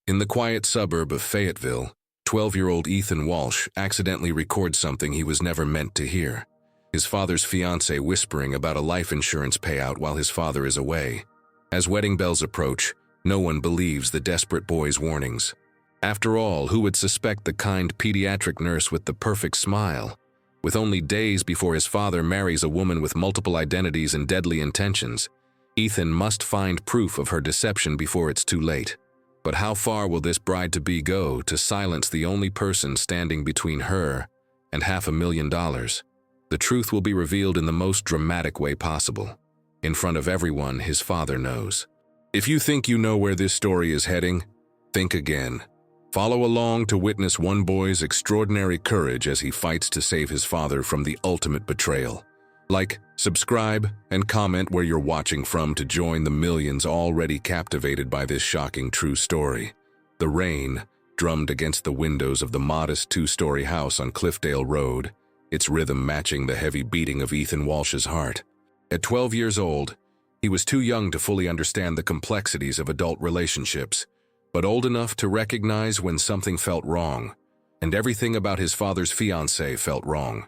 In the quiet suburb of Fayetteville, 12-year-old Ethan Walsh accidentally records something he was never meant to hear. His father's fiancée whispering about a life insurance payout while his father is away. As wedding bells approach, no one believes the desperate boy's warnings. After all, who would suspect the kind pediatric nurse with the perfect smile? With only days before his father marries a woman with multiple identities and deadly intentions, Ethan must find proof of her deception before it's too late. But how far will this bride-to-be go to silence the only person standing between her and $500,000? The truth will be revealed in the most dramatic way possible. In front of everyone, his father knows. If you think you know where this story is heading, think again. Follow along to witness one boy's extraordinary courage as he fights to save his father from the ultimate betrayal. Like, subscribe, and comment where you're watching from to join the millions already captivated by this shocking true story. The rain drummed against the windows of the modest two-story house on Cliffdale Road, its rhythm matching the heavy beating of Ethan Walsh's heart. At 12 years old, he was too young to fully understand the complexities of adult relationships, but old enough to recognize when something felt wrong, and everything about his father's fiancée felt wrong.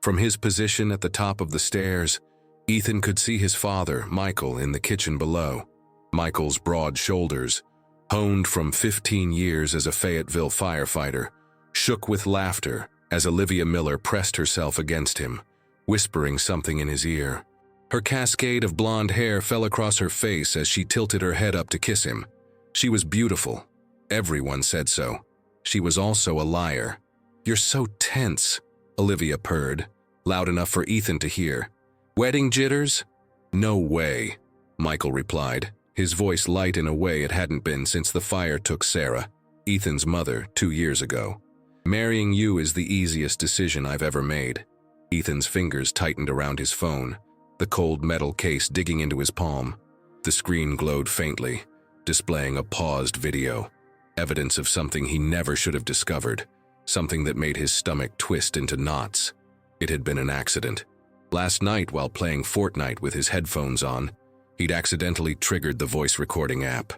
From his position at the top of the stairs, Ethan could see his father, Michael, in the kitchen below. Michael's broad shoulders, honed from 15 years as a Fayetteville firefighter, shook with laughter as Olivia Miller pressed herself against him, whispering something in his ear. Her cascade of blonde hair fell across her face as she tilted her head up to kiss him. She was beautiful. Everyone said so. She was also a liar. "You're so tense," Olivia purred, loud enough for Ethan to hear. "Wedding jitters?" "No way," Michael replied, his voice light in a way it hadn't been since the fire took Sarah, Ethan's mother, 2 years ago. "Marrying you is the easiest decision I've ever made." Ethan's fingers tightened around his phone, the cold metal case digging into his palm. The screen glowed faintly, displaying a paused video, evidence of something he never should have discovered, something that made his stomach twist into knots. It had been an accident. Last night, while playing Fortnite with his headphones on, he'd accidentally triggered the voice recording app.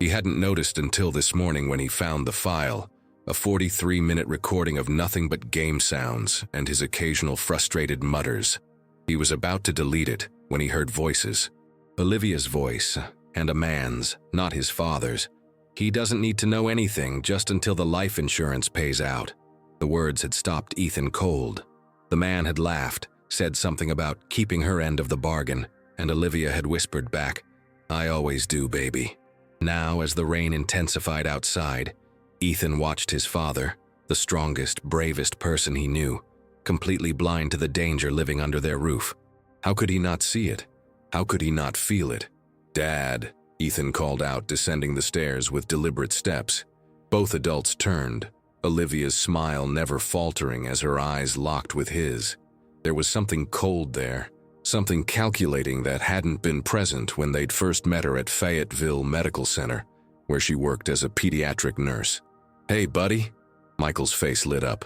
He hadn't noticed until this morning when he found the file, a 43-minute recording of nothing but game sounds and his occasional frustrated mutters. He was about to delete it when he heard voices. Olivia's voice, and a man's, not his father's. "He doesn't need to know anything just until the life insurance pays out." The words had stopped Ethan cold. The man had laughed, said something about keeping her end of the bargain, and Olivia had whispered back, "I always do, baby." Now, as the rain intensified outside, Ethan watched his father, the strongest, bravest person he knew, completely blind to the danger living under their roof. How could he not see it? How could he not feel it? "Dad," Ethan called out, descending the stairs with deliberate steps. Both adults turned, Olivia's smile never faltering as her eyes locked with his. There was something cold there, something calculating that hadn't been present when they'd first met her at Fayetteville Medical Center, where she worked as a pediatric nurse. "Hey, buddy." Michael's face lit up.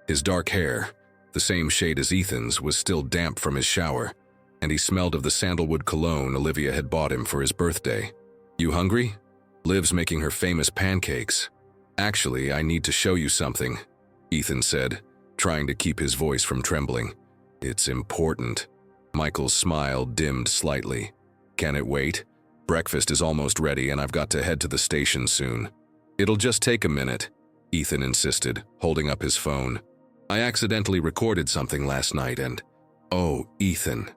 His dark hair, the same shade as Ethan's, was still damp from his shower, and he smelled of the sandalwood cologne Olivia had bought him for his birthday. "You hungry? Liv's making her famous pancakes." "Actually, I need to show you something," Ethan said, trying to keep his voice from trembling. "It's important." Michael's smile dimmed slightly. "Can it wait? Breakfast is almost ready and I've got to head to the station soon." "It'll just take a minute," Ethan insisted, holding up his phone. "I accidentally recorded something last night and—" "Oh, Ethan,"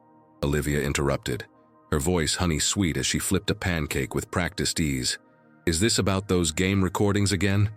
Olivia interrupted, her voice honey-sweet as she flipped a pancake with practiced ease. "Is this about those game recordings again?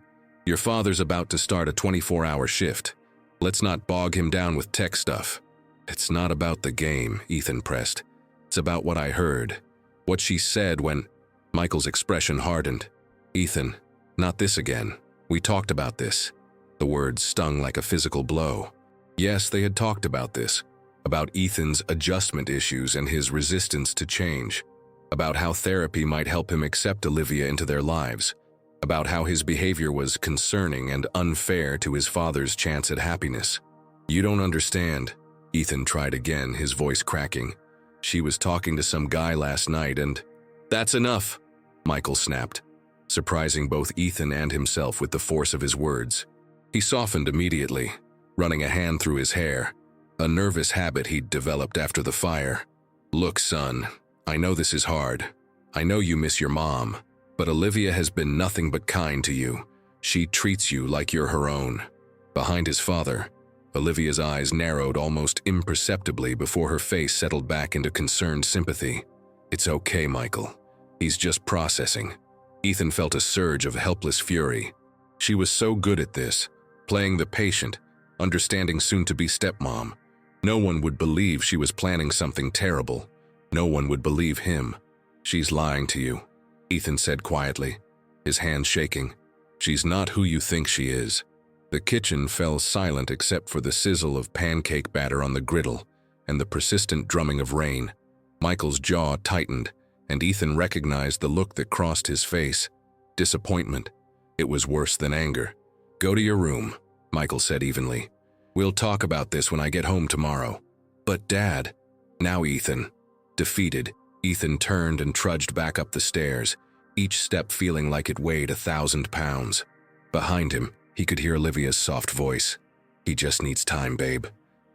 Your father's about to start a 24-hour shift. Let's not bog him down with tech stuff." "It's not about the game," Ethan pressed. "It's about what I heard. What she said when—" Michael's expression hardened. "Ethan, not this again. We talked about this." The words stung like a physical blow. Yes, they had talked about this. About Ethan's adjustment issues and his resistance to change. About how therapy might help him accept Olivia into their lives. About how his behavior was concerning and unfair to his father's chance at happiness. "You don't understand," Ethan tried again, his voice cracking. "She was talking to some guy last night and—" "That's enough," Michael snapped. surprising both Ethan and himself with the force of his words. He softened immediately, running a hand through his hair, a nervous habit he'd developed after the fire. "Look, son, I know this is hard. I know you miss your mom, but Olivia has been nothing but kind to you. She treats you like you're her own." Behind his father, Olivia's eyes narrowed almost imperceptibly before her face settled back into concerned sympathy. "It's okay, Michael. He's just processing." Ethan felt a surge of helpless fury. She was so good at this, playing the patient, understanding soon-to-be stepmom. No one would believe she was planning something terrible. No one would believe him. "She's lying to you," Ethan said quietly, his hands shaking. "She's not who you think she is." The kitchen fell silent except for the sizzle of pancake batter on the griddle and the persistent drumming of rain. Michael's jaw tightened, and Ethan recognized the look that crossed his face. Disappointment. It was worse than anger. "Go to your room," Michael said evenly. "We'll talk about this when I get home tomorrow." "But Dad..." Now Ethan. Defeated, Ethan turned and trudged back up the stairs, each step feeling like it weighed 1,000 pounds. Behind him, he could hear Olivia's soft voice. "He just needs time, babe.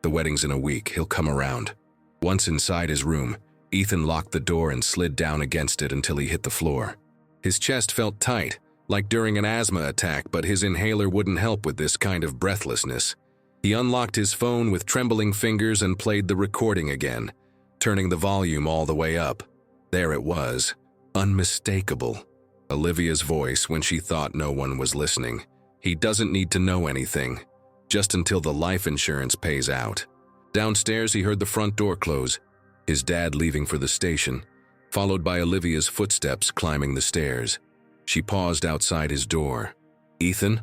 The wedding's in a week, he'll come around." Once inside his room, Ethan locked the door and slid down against it until he hit the floor. His chest felt tight, like during an asthma attack, but his inhaler wouldn't help with this kind of breathlessness. He unlocked his phone with trembling fingers and played the recording again, turning the volume all the way up. There it was, unmistakable. Olivia's voice when she thought no one was listening. "He doesn't need to know anything, just until the life insurance pays out." Downstairs, he heard the front door close, his dad leaving for the station, followed by Olivia's footsteps climbing the stairs. She paused outside his door. "Ethan?"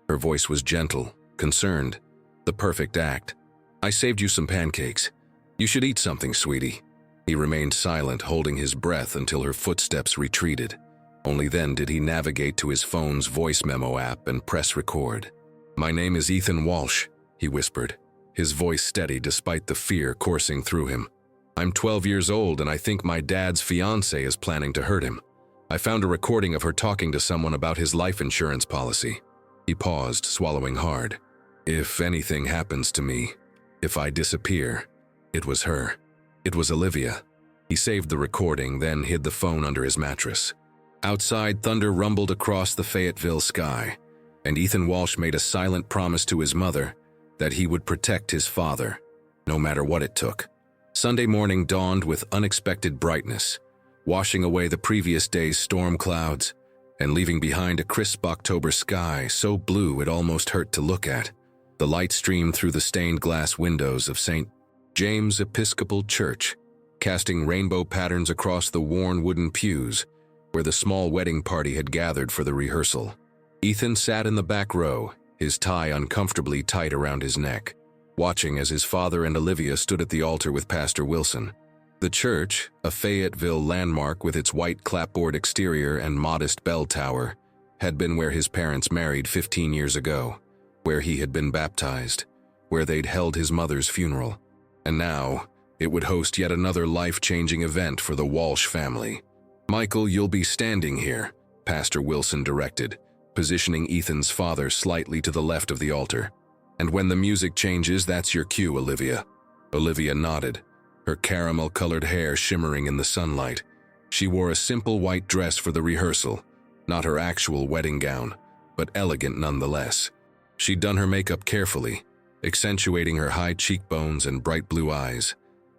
Her voice was gentle, concerned. The perfect act. "I saved you some pancakes. You should eat something, sweetie." He remained silent, holding his breath until her footsteps retreated. Only then did he navigate to his phone's voice memo app and press record. "My name is Ethan Walsh," he whispered, his voice steady despite the fear coursing through him. "I'm 12 years old and I think my dad's fiancée is planning to hurt him. I found a recording of her talking to someone about his life insurance policy." He paused, swallowing hard. "If anything happens to me, if I disappear," it was her. It was Olivia. He saved the recording, then hid the phone under his mattress. Outside, thunder rumbled across the Fayetteville sky, and Ethan Walsh made a silent promise to his mother that he would protect his father, no matter what it took. Sunday morning dawned with unexpected brightness, washing away the previous day's storm clouds and leaving behind a crisp October sky so blue it almost hurt to look at. The light streamed through the stained glass windows of St. James Episcopal Church, casting rainbow patterns across the worn wooden pews where the small wedding party had gathered for the rehearsal. Ethan sat in the back row, his tie uncomfortably tight around his neck, watching as his father and Olivia stood at the altar with Pastor Wilson. The church, a Fayetteville landmark with its white clapboard exterior and modest bell tower, had been where his parents married 15 years ago, where he had been baptized, where they'd held his mother's funeral. And now, it would host yet another life-changing event for the Walsh family. "Michael, you'll be standing here," Pastor Wilson directed, positioning Ethan's father slightly to the left of the altar. "And when the music changes, that's your cue, Olivia." Olivia nodded, her caramel-colored hair shimmering in the sunlight. She wore a simple white dress for the rehearsal, not her actual wedding gown, but elegant nonetheless. She'd done her makeup carefully, accentuating her high cheekbones and bright blue eyes.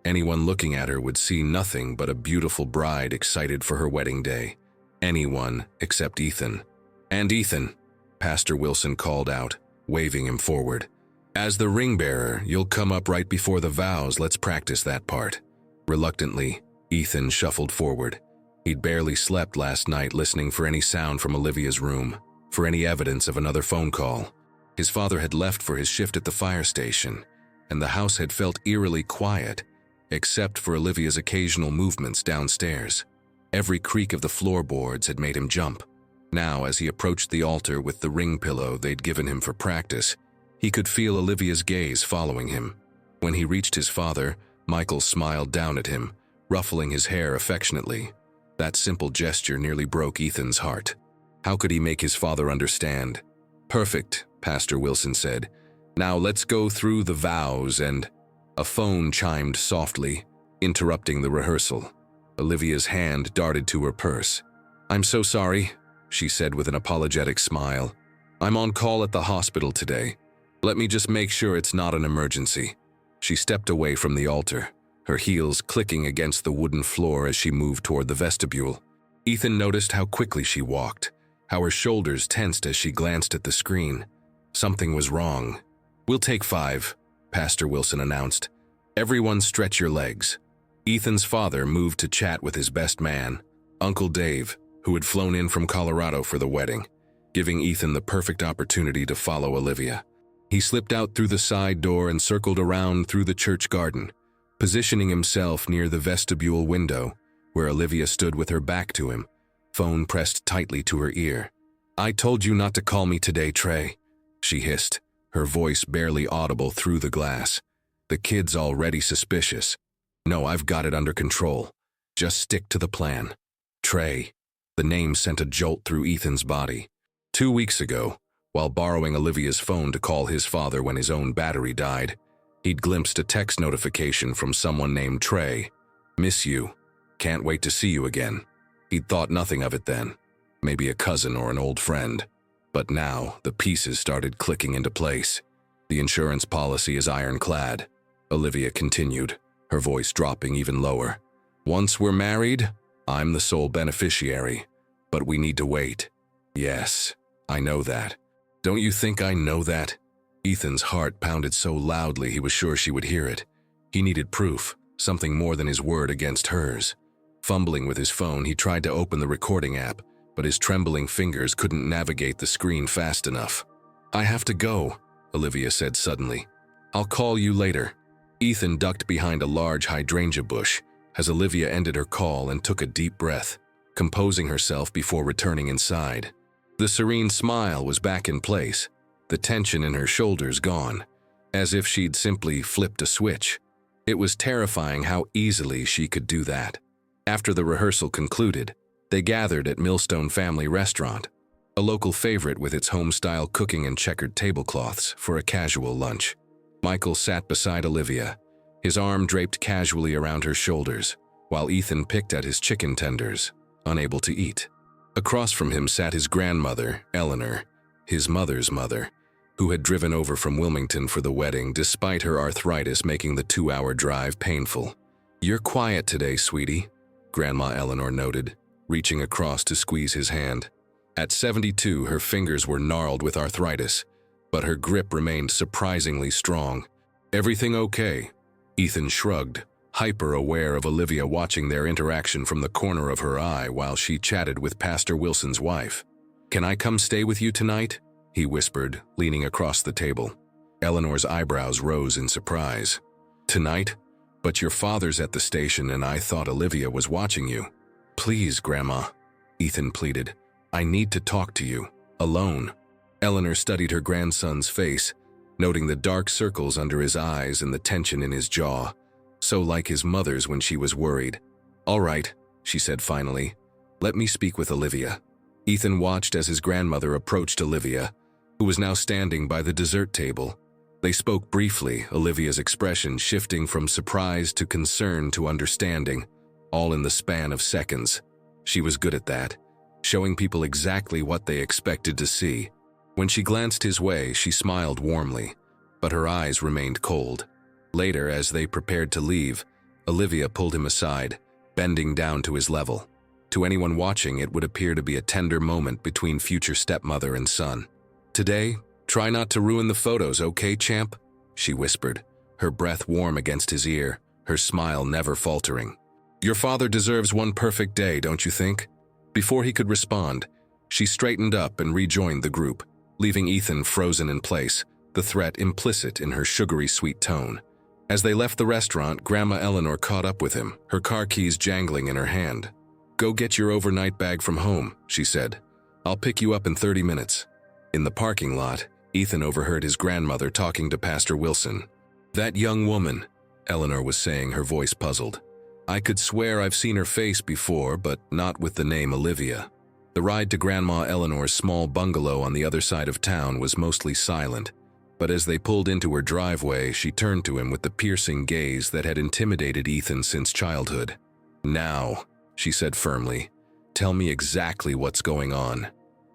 Anyone looking at her would see nothing but a beautiful bride excited for her wedding day. Anyone except Ethan. "And Ethan," Pastor Wilson called out, waving him forward. "As the ring bearer, you'll come up right before the vows. Let's practice that part." Reluctantly, Ethan shuffled forward. He'd barely slept last night, listening for any sound from Olivia's room, for any evidence of another phone call. His father had left for his shift at the fire station, and the house had felt eerily quiet, except for Olivia's occasional movements downstairs. Every creak of the floorboards had made him jump. Now, as he approached the altar with the ring pillow they'd given him for practice, he could feel Olivia's gaze following him. When he reached his father, Michael smiled down at him, ruffling his hair affectionately. That simple gesture nearly broke Ethan's heart. How could he make his father understand? "Perfect," Pastor Wilson said. "Now let's go through the vows and—" A phone chimed softly, interrupting the rehearsal. Olivia's hand darted to her purse. "I'm so sorry," she said with an apologetic smile. "I'm on call at the hospital today. Let me just make sure it's not an emergency." She stepped away from the altar, her heels clicking against the wooden floor as she moved toward the vestibule. Ethan noticed how quickly she walked, how her shoulders tensed as she glanced at the screen. Something was wrong. "We'll take 5, Pastor Wilson announced. "Everyone stretch your legs." Ethan's father moved to chat with his best man, Uncle Dave, who had flown in from Colorado for the wedding, giving Ethan the perfect opportunity to follow Olivia. He slipped out through the side door and circled around through the church garden, positioning himself near the vestibule window, where Olivia stood with her back to him, phone pressed tightly to her ear. "I told you not to call me today, Trey," she hissed, her voice barely audible through the glass. "The kid's already suspicious. No, I've got it under control. Just stick to the plan." Trey. The name sent a jolt through Ethan's body. 2 weeks ago, while borrowing Olivia's phone to call his father when his own battery died, he'd glimpsed a text notification from someone named Trey. "Miss you. Can't wait to see you again." He'd thought nothing of it then. Maybe a cousin or an old friend. But now, the pieces started clicking into place. "The insurance policy is ironclad," Olivia continued, her voice dropping even lower. "Once we're married, I'm the sole beneficiary. But we need to wait." "Yes, I know that." "Don't you think I know that?" Ethan's heart pounded so loudly he was sure she would hear it. He needed proof, something more than his word against hers. Fumbling with his phone, he tried to open the recording app, but his trembling fingers couldn't navigate the screen fast enough. "I have to go," Olivia said suddenly. "I'll call you later." Ethan ducked behind a large hydrangea bush as Olivia ended her call and took a deep breath, composing herself before returning inside. The serene smile was back in place, the tension in her shoulders gone, as if she'd simply flipped a switch. It was terrifying how easily she could do that. After the rehearsal concluded, they gathered at Millstone Family Restaurant, a local favorite with its home-style cooking and checkered tablecloths, for a casual lunch. Michael sat beside Olivia, his arm draped casually around her shoulders, while Ethan picked at his chicken tenders, unable to eat. Across from him sat his grandmother, Eleanor, his mother's mother, who had driven over from Wilmington for the wedding despite her arthritis making the 2-hour drive painful. "You're quiet today, sweetie," Grandma Eleanor noted, reaching across to squeeze his hand. At 72, her fingers were gnarled with arthritis, but her grip remained surprisingly strong. "Everything okay?" Ethan shrugged, hyper-aware of Olivia watching their interaction from the corner of her eye while she chatted with Pastor Wilson's wife. "Can I come stay with you tonight?" he whispered, leaning across the table. Eleanor's eyebrows rose in surprise. "Tonight? But your father's at the station and I thought Olivia was watching you." "Please, Grandma," Ethan pleaded. "I need to talk to you, alone." Eleanor studied her grandson's face, noting the dark circles under his eyes and the tension in his jaw, so like his mother's when she was worried. "All right," she said finally. "Let me speak with Olivia." Ethan watched as his grandmother approached Olivia, who was now standing by the dessert table. They spoke briefly, Olivia's expression shifting from surprise to concern to understanding, all in the span of seconds. She was good at that, showing people exactly what they expected to see. When she glanced his way, she smiled warmly, but her eyes remained cold. Later, as they prepared to leave, Olivia pulled him aside, bending down to his level. To anyone watching, it would appear to be a tender moment between future stepmother and son. "Today, try not to ruin the photos, okay, champ?" she whispered, her breath warm against his ear, her smile never faltering. "Your father deserves one perfect day, don't you think?" Before he could respond, she straightened up and rejoined the group, leaving Ethan frozen in place, the threat implicit in her sugary sweet tone. As they left the restaurant, Grandma Eleanor caught up with him, her car keys jangling in her hand. "Go get your overnight bag from home," she said. "I'll pick you up in 30 minutes. In the parking lot, Ethan overheard his grandmother talking to Pastor Wilson. "That young woman," Eleanor was saying, her voice puzzled. "I could swear I've seen her face before, but not with the name Olivia." The ride to Grandma Eleanor's small bungalow on the other side of town was mostly silent, but as they pulled into her driveway, she turned to him with the piercing gaze that had intimidated Ethan since childhood. "Now," she said firmly, "tell me exactly what's going on."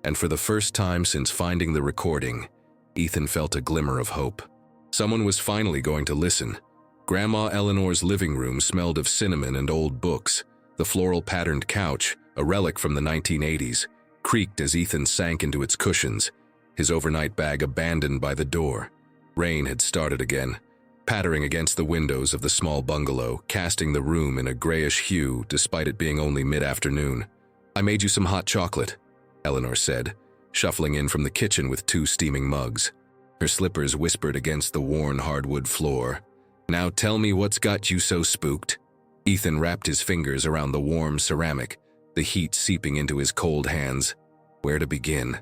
And for the first time since finding the recording, Ethan felt a glimmer of hope. Someone was finally going to listen. Grandma Eleanor's living room smelled of cinnamon and old books. The floral-patterned couch, a relic from the 1980s, creaked as Ethan sank into its cushions, his overnight bag abandoned by the door. Rain had started again, pattering against the windows of the small bungalow, casting the room in a grayish hue despite it being only mid-afternoon. "I made you some hot chocolate," Eleanor said, shuffling in from the kitchen with 2 steaming mugs. Her slippers whispered against the worn hardwood floor. "Now tell me what's got you so spooked." Ethan wrapped his fingers around the warm ceramic, the heat seeping into his cold hands. Where to begin?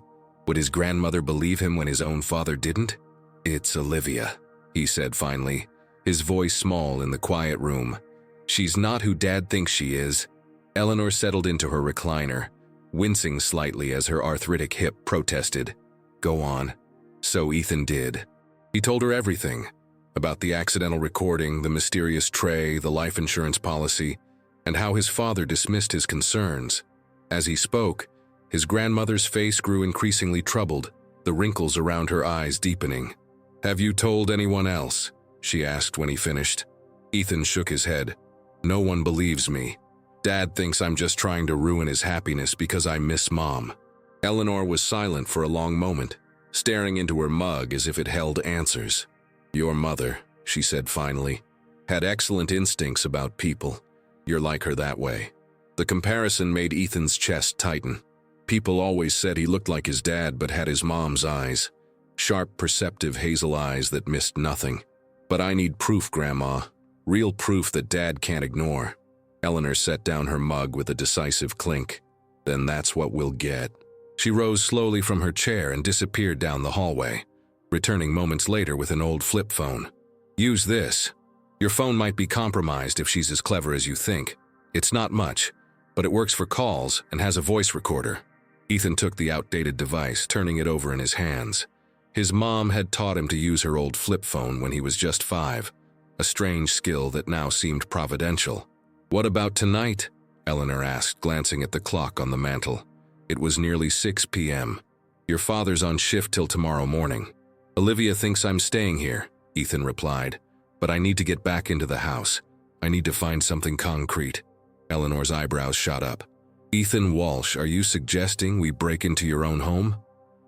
Would his grandmother believe him when his own father didn't? "It's Olivia," he said finally, his voice small in the quiet room. "She's not who Dad thinks she is." Eleanor settled into her recliner, wincing slightly as her arthritic hip protested. "Go on." So Ethan did. He told her everything. About the accidental recording, the mysterious tray, the life insurance policy, and how his father dismissed his concerns. As he spoke, his grandmother's face grew increasingly troubled, the wrinkles around her eyes deepening. "Have you told anyone else?" she asked when he finished. Ethan shook his head. "No one believes me. Dad thinks I'm just trying to ruin his happiness because I miss Mom." Eleanor was silent for a long moment, staring into her mug as if it held answers. "Your mother," she said finally, "had excellent instincts about people. You're like her that way." The comparison made Ethan's chest tighten. People always said he looked like his dad but had his mom's eyes. Sharp, perceptive hazel eyes that missed nothing. "But I need proof, Grandma. Real proof that Dad can't ignore." Eleanor set down her mug with a decisive clink. "Then that's what we'll get." She rose slowly from her chair and disappeared down the hallway, returning moments later with an old flip phone. "Use this. Your phone might be compromised if she's as clever as you think. It's not much, but it works for calls and has a voice recorder." Ethan took the outdated device, turning it over in his hands. His mom had taught him to use her old flip phone when he was just 5, a strange skill that now seemed providential. "What about tonight?" Eleanor asked, glancing at the clock on the mantel. It was nearly 6 p.m. "Your father's on shift till tomorrow morning." "Olivia thinks I'm staying here," Ethan replied, "but I need to get back into the house. I need to find something concrete." Eleanor's eyebrows shot up. "Ethan Walsh, are you suggesting we break into your own home?"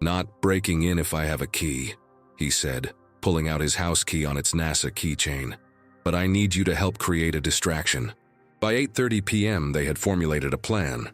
"Not breaking in if I have a key," he said, pulling out his house key on its NASA keychain. "But I need you to help create a distraction." By 8:30 p.m. they had formulated a plan.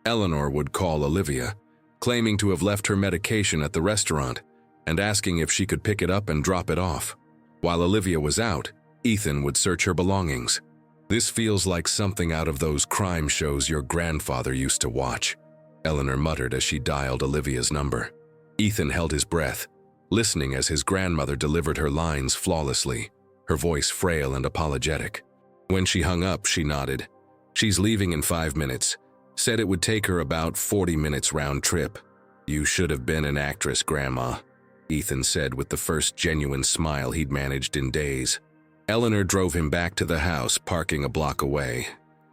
Eleanor would call Olivia, claiming to have left her medication at the restaurant and asking if she could pick it up and drop it off. While Olivia was out, Ethan would search her belongings. "This feels like something out of those crime shows your grandfather used to watch," Eleanor muttered as she dialed Olivia's number. Ethan held his breath, listening as his grandmother delivered her lines flawlessly, her voice frail and apologetic. When she hung up, she nodded. "She's leaving in 5 minutes. Said it would take her about 40 minutes round trip." "You should have been an actress, Grandma," Ethan said with the first genuine smile he'd managed in days. Eleanor drove him back to the house, parking a block away.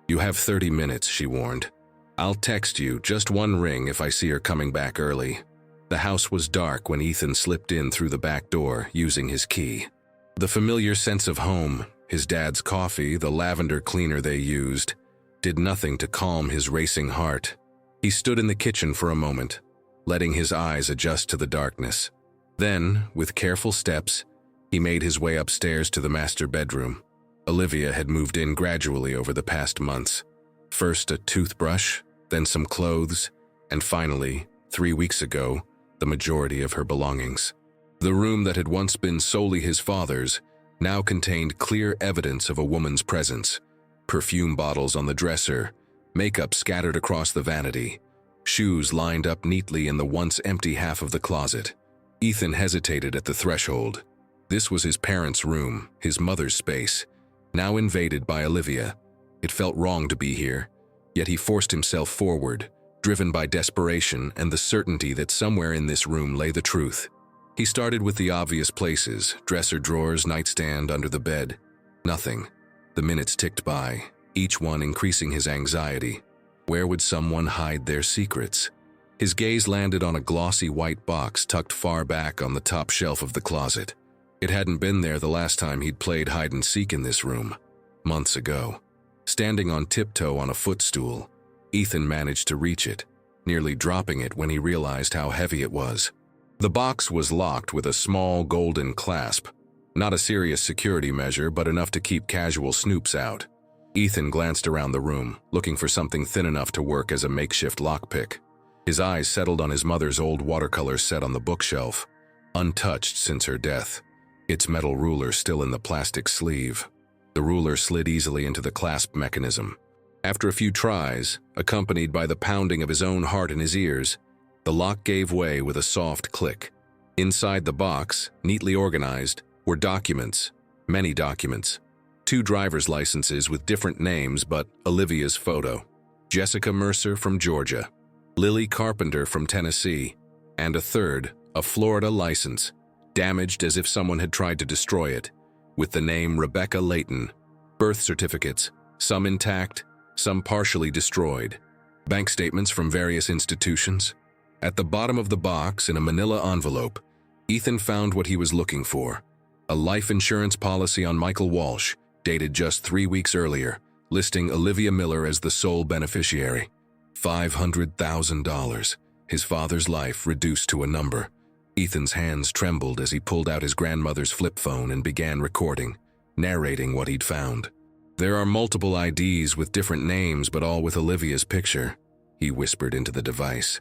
"You have 30 minutes, she warned. "I'll text you, just one ring if I see her coming back early." The house was dark when Ethan slipped in through the back door, using his key. The familiar sense of home, his dad's coffee, the lavender cleaner they used, did nothing to calm his racing heart. He stood in the kitchen for a moment, letting his eyes adjust to the darkness. Then, with careful steps, he made his way upstairs to the master bedroom. Olivia had moved in gradually over the past months. First a toothbrush, then some clothes, and finally, 3 weeks ago, the majority of her belongings. The room that had once been solely his father's now contained clear evidence of a woman's presence. Perfume bottles on the dresser, makeup scattered across the vanity, shoes lined up neatly in the once empty half of the closet. Ethan hesitated at the threshold. This was his parents' room, his mother's space, now invaded by Olivia. It felt wrong to be here, yet he forced himself forward, driven by desperation and the certainty that somewhere in this room lay the truth. He started with the obvious places: dresser drawers, nightstand, under the bed. Nothing. The minutes ticked by, each one increasing his anxiety. Where would someone hide their secrets? His gaze landed on a glossy white box tucked far back on the top shelf of the closet. It hadn't been there the last time he'd played hide-and-seek in this room. Months ago. Standing on tiptoe on a footstool, Ethan managed to reach it, nearly dropping it when he realized how heavy it was. The box was locked with a small golden clasp. Not a serious security measure, but enough to keep casual snoops out. Ethan glanced around the room, looking for something thin enough to work as a makeshift lockpick. His eyes settled on his mother's old watercolor set on the bookshelf, untouched since her death, its metal ruler still in the plastic sleeve. The ruler slid easily into the clasp mechanism. After a few tries, accompanied by the pounding of his own heart in his ears, the lock gave way with a soft click. Inside the box, neatly organized, were documents, many documents. 2 driver's licenses with different names but Olivia's photo. Jessica Mercer from Georgia, Lily Carpenter from Tennessee, and a third, a Florida license, damaged as if someone had tried to destroy it, with the name Rebecca Layton. Birth certificates, some intact, some partially destroyed. Bank statements from various institutions. At the bottom of the box, in a manila envelope, Ethan found what he was looking for: a life insurance policy on Michael Walsh, dated just 3 weeks earlier, listing Olivia Miller as the sole beneficiary. $500,000, his father's life reduced to a number. Ethan's hands trembled as he pulled out his grandmother's flip phone and began recording, narrating what he'd found. "There are multiple IDs with different names, but all with Olivia's picture," he whispered into the device.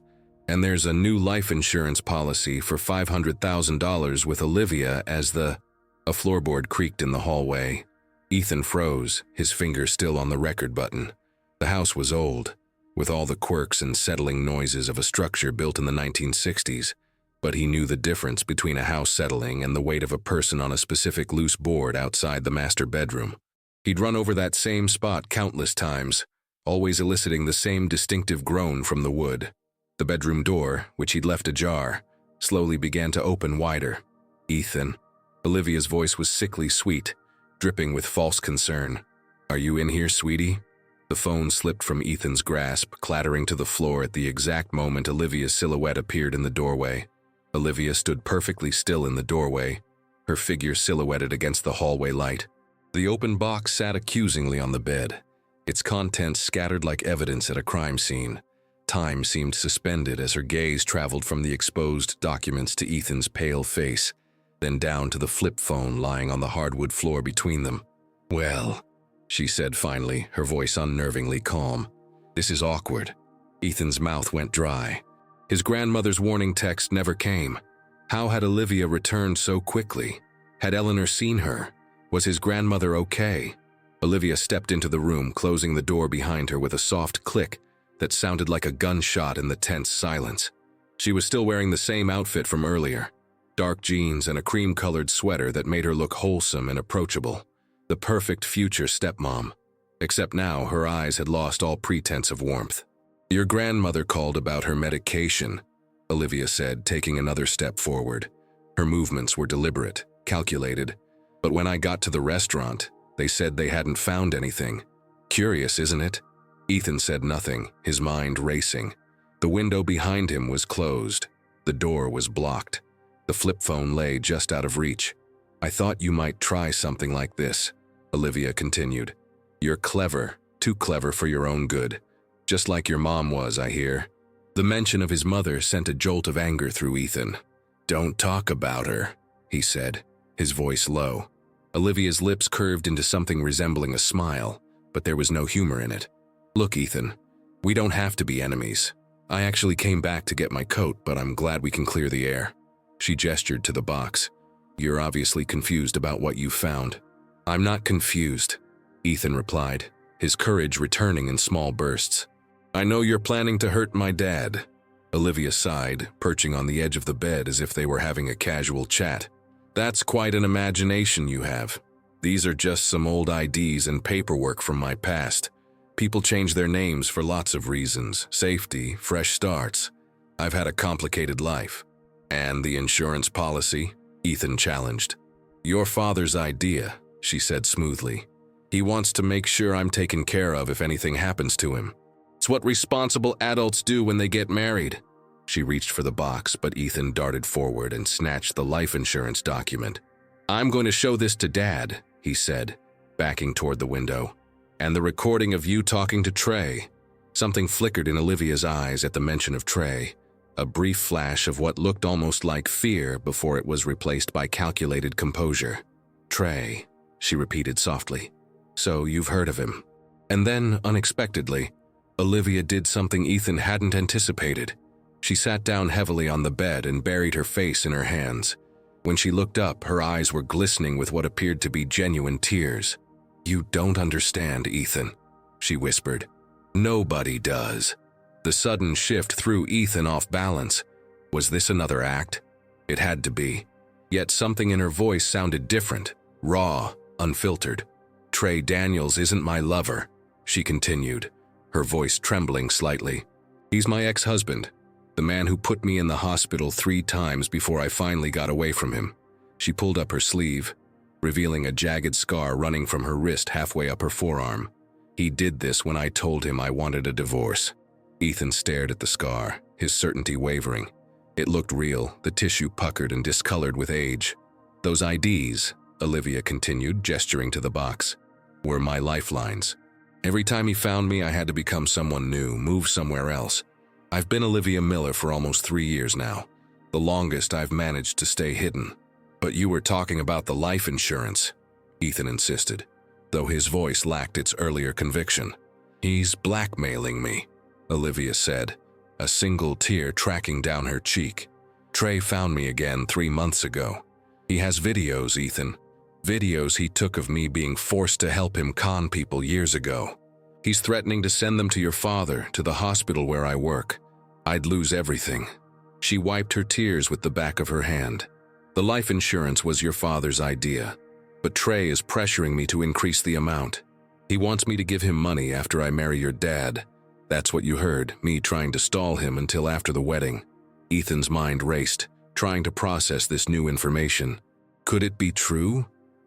"And there's a new life insurance policy for $500,000 with Olivia as the—" A floorboard creaked in the hallway. Ethan froze, his finger still on the record button. The house was old, with all the quirks and settling noises of a structure built in the 1960s, but he knew the difference between a house settling and the weight of a person on a specific loose board outside the master bedroom. He'd run over that same spot countless times, always eliciting the same distinctive groan from the wood. The bedroom door, which he'd left ajar, slowly began to open wider. "Ethan." Olivia's voice was sickly sweet, dripping with false concern. "Are you in here, sweetie?" The phone slipped from Ethan's grasp, clattering to the floor at the exact moment Olivia's silhouette appeared in the doorway. Olivia stood perfectly still in the doorway, her figure silhouetted against the hallway light. The open box sat accusingly on the bed, its contents scattered like evidence at a crime scene. Time seemed suspended as her gaze traveled from the exposed documents to Ethan's pale face, then down to the flip phone lying on the hardwood floor between them. "Well," she said finally, her voice unnervingly calm. "This is awkward." Ethan's mouth went dry. His grandmother's warning text never came. How had Olivia returned so quickly? Had Eleanor seen her? Was his grandmother okay? Olivia stepped into the room, closing the door behind her with a soft click that sounded like a gunshot in the tense silence. She was still wearing the same outfit from earlier, dark jeans and a cream-colored sweater that made her look wholesome and approachable. The perfect future stepmom. Except now her eyes had lost all pretense of warmth. "Your grandmother called about her medication," Olivia said, taking another step forward. Her movements were deliberate, calculated. "But when I got to the restaurant, they said they hadn't found anything. Curious, isn't it?" Ethan said nothing, his mind racing. The window behind him was closed. The door was blocked. The flip phone lay just out of reach. "I thought you might try something like this," Olivia continued. "You're clever, too clever for your own good. Just like your mom was, I hear." The mention of his mother sent a jolt of anger through Ethan. "Don't talk about her," he said, his voice low. Olivia's lips curved into something resembling a smile, but there was no humor in it. "Look, Ethan, we don't have to be enemies. I actually came back to get my coat, but I'm glad we can clear the air." She gestured to the box. "You're obviously confused about what you found." "I'm not confused," Ethan replied, his courage returning in small bursts. "I know you're planning to hurt my dad." Olivia sighed, perching on the edge of the bed as if they were having a casual chat. "That's quite an imagination you have. These are just some old IDs and paperwork from my past. People change their names for lots of reasons. Safety, fresh starts. I've had a complicated life. And the insurance policy? Ethan challenged. Your father's idea, she said smoothly. He wants to make sure I'm taken care of if anything happens to him. It's what responsible adults do when they get married. She reached for the box, but Ethan darted forward and snatched the life insurance document. I'm going to show this to Dad, he said, backing toward the window. And the recording of you talking to Trey. Something flickered in Olivia's eyes at the mention of Trey. A brief flash of what looked almost like fear before it was replaced by calculated composure. Trey, she repeated softly. So you've heard of him. And then, unexpectedly, Olivia did something Ethan hadn't anticipated. She sat down heavily on the bed and buried her face in her hands. When she looked up, her eyes were glistening with what appeared to be genuine tears. You don't understand, Ethan, she whispered. Nobody does. The sudden shift threw Ethan off balance. Was this another act? It had to be. Yet something in her voice sounded different, raw, unfiltered. Trey Daniels isn't my lover, she continued, her voice trembling slightly. He's my ex-husband, the man who put me in the hospital 3 times before I finally got away from him. She pulled up her sleeve, revealing a jagged scar running from her wrist halfway up her forearm. He did this when I told him I wanted a divorce. Ethan stared at the scar, his certainty wavering. It looked real, the tissue puckered and discolored with age. Those IDs, Olivia continued, gesturing to the box, were my lifelines. Every time he found me, I had to become someone new, move somewhere else. I've been Olivia Miller for almost 3 years now, the longest I've managed to stay hidden. But you were talking about the life insurance, Ethan insisted, though his voice lacked its earlier conviction. He's blackmailing me, Olivia said, a single tear tracking down her cheek. Trey found me again 3 months ago. He has videos, Ethan. Videos he took of me being forced to help him con people years ago. He's threatening to send them to your father, to the hospital where I work. I'd lose everything. She wiped her tears with the back of her hand. The life insurance was your father's idea, but Trey is pressuring me to increase the amount. He wants me to give him money after I marry your dad. That's what you heard, me trying to stall him until after the wedding. Ethan's mind raced, trying to process this new information. Could it be true?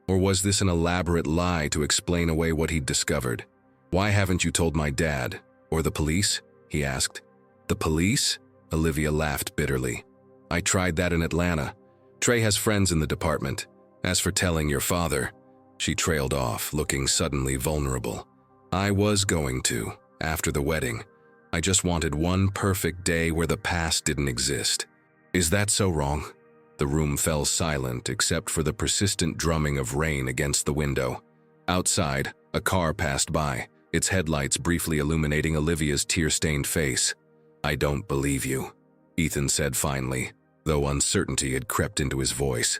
Or was this an elaborate lie to explain away what he'd discovered? Why haven't you told my dad? Or the police? He asked. The police? Olivia laughed bitterly. I tried that in Atlanta. Trey has friends in the department. As for telling your father, she trailed off, looking suddenly vulnerable. I was going to, after the wedding. I just wanted one perfect day where the past didn't exist. Is that so wrong? The room fell silent except for the persistent drumming of rain against the window. Outside, a car passed by, its headlights briefly illuminating Olivia's tear-stained face. I don't believe you, Ethan said finally, though uncertainty had crept into his voice.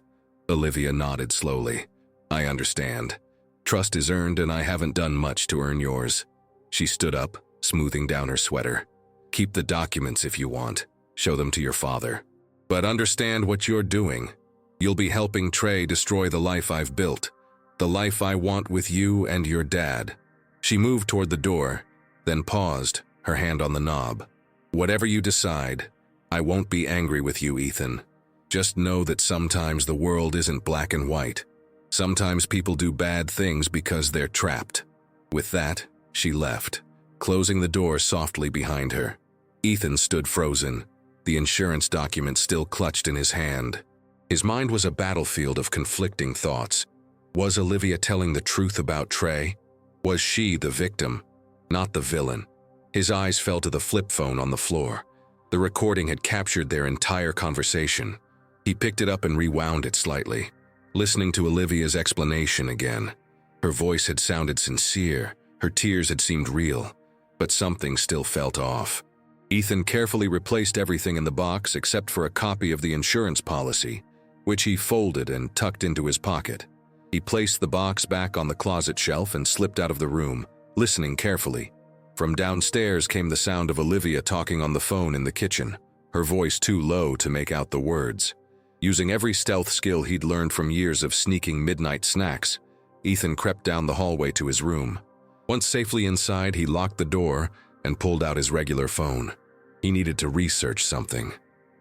Olivia nodded slowly. I understand. Trust is earned and I haven't done much to earn yours. She stood up, smoothing down her sweater. Keep the documents if you want. Show them to your father. But understand what you're doing. You'll be helping Trey destroy the life I've built. The life I want with you and your dad. She moved toward the door, then paused, her hand on the knob. Whatever you decide, I won't be angry with you, Ethan. Just know that sometimes the world isn't black and white. Sometimes people do bad things because they're trapped. With that, she left, closing the door softly behind her. Ethan stood frozen, the insurance document still clutched in his hand. His mind was a battlefield of conflicting thoughts. Was Olivia telling the truth about Trey? Was she the victim, not the villain? His eyes fell to the flip phone on the floor. The recording had captured their entire conversation. He picked it up and rewound it slightly, listening to Olivia's explanation again. Her voice had sounded sincere, her tears had seemed real, but something still felt off. Ethan carefully replaced everything in the box except for a copy of the insurance policy, which he folded and tucked into his pocket. He placed the box back on the closet shelf and slipped out of the room, listening carefully. From downstairs came the sound of Olivia talking on the phone in the kitchen, her voice too low to make out the words. Using every stealth skill he'd learned from years of sneaking midnight snacks, Ethan crept down the hallway to his room. Once safely inside, he locked the door and pulled out his regular phone. He needed to research something.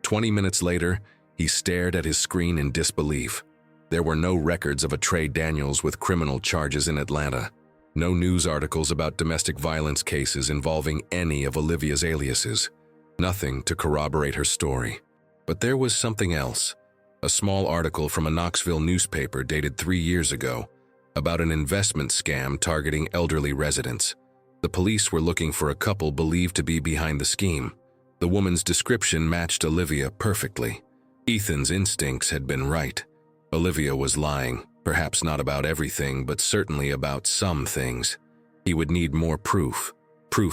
20 minutes later, he stared at his screen in disbelief. There were no records of a Trey Daniels with criminal charges in Atlanta. No news articles about domestic violence cases involving any of Olivia's aliases. Nothing to corroborate her story. But there was something else. A small article from a Knoxville newspaper dated 3 years ago about an investment scam targeting elderly residents. The police were looking for a couple believed to be behind the scheme. The woman's description matched Olivia perfectly. Ethan's instincts had been right. Olivia was lying, perhaps not about everything, but certainly about some things. He would need more proof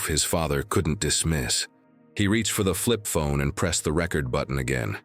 his father couldn't dismiss. He reached for the flip phone and pressed the record button again.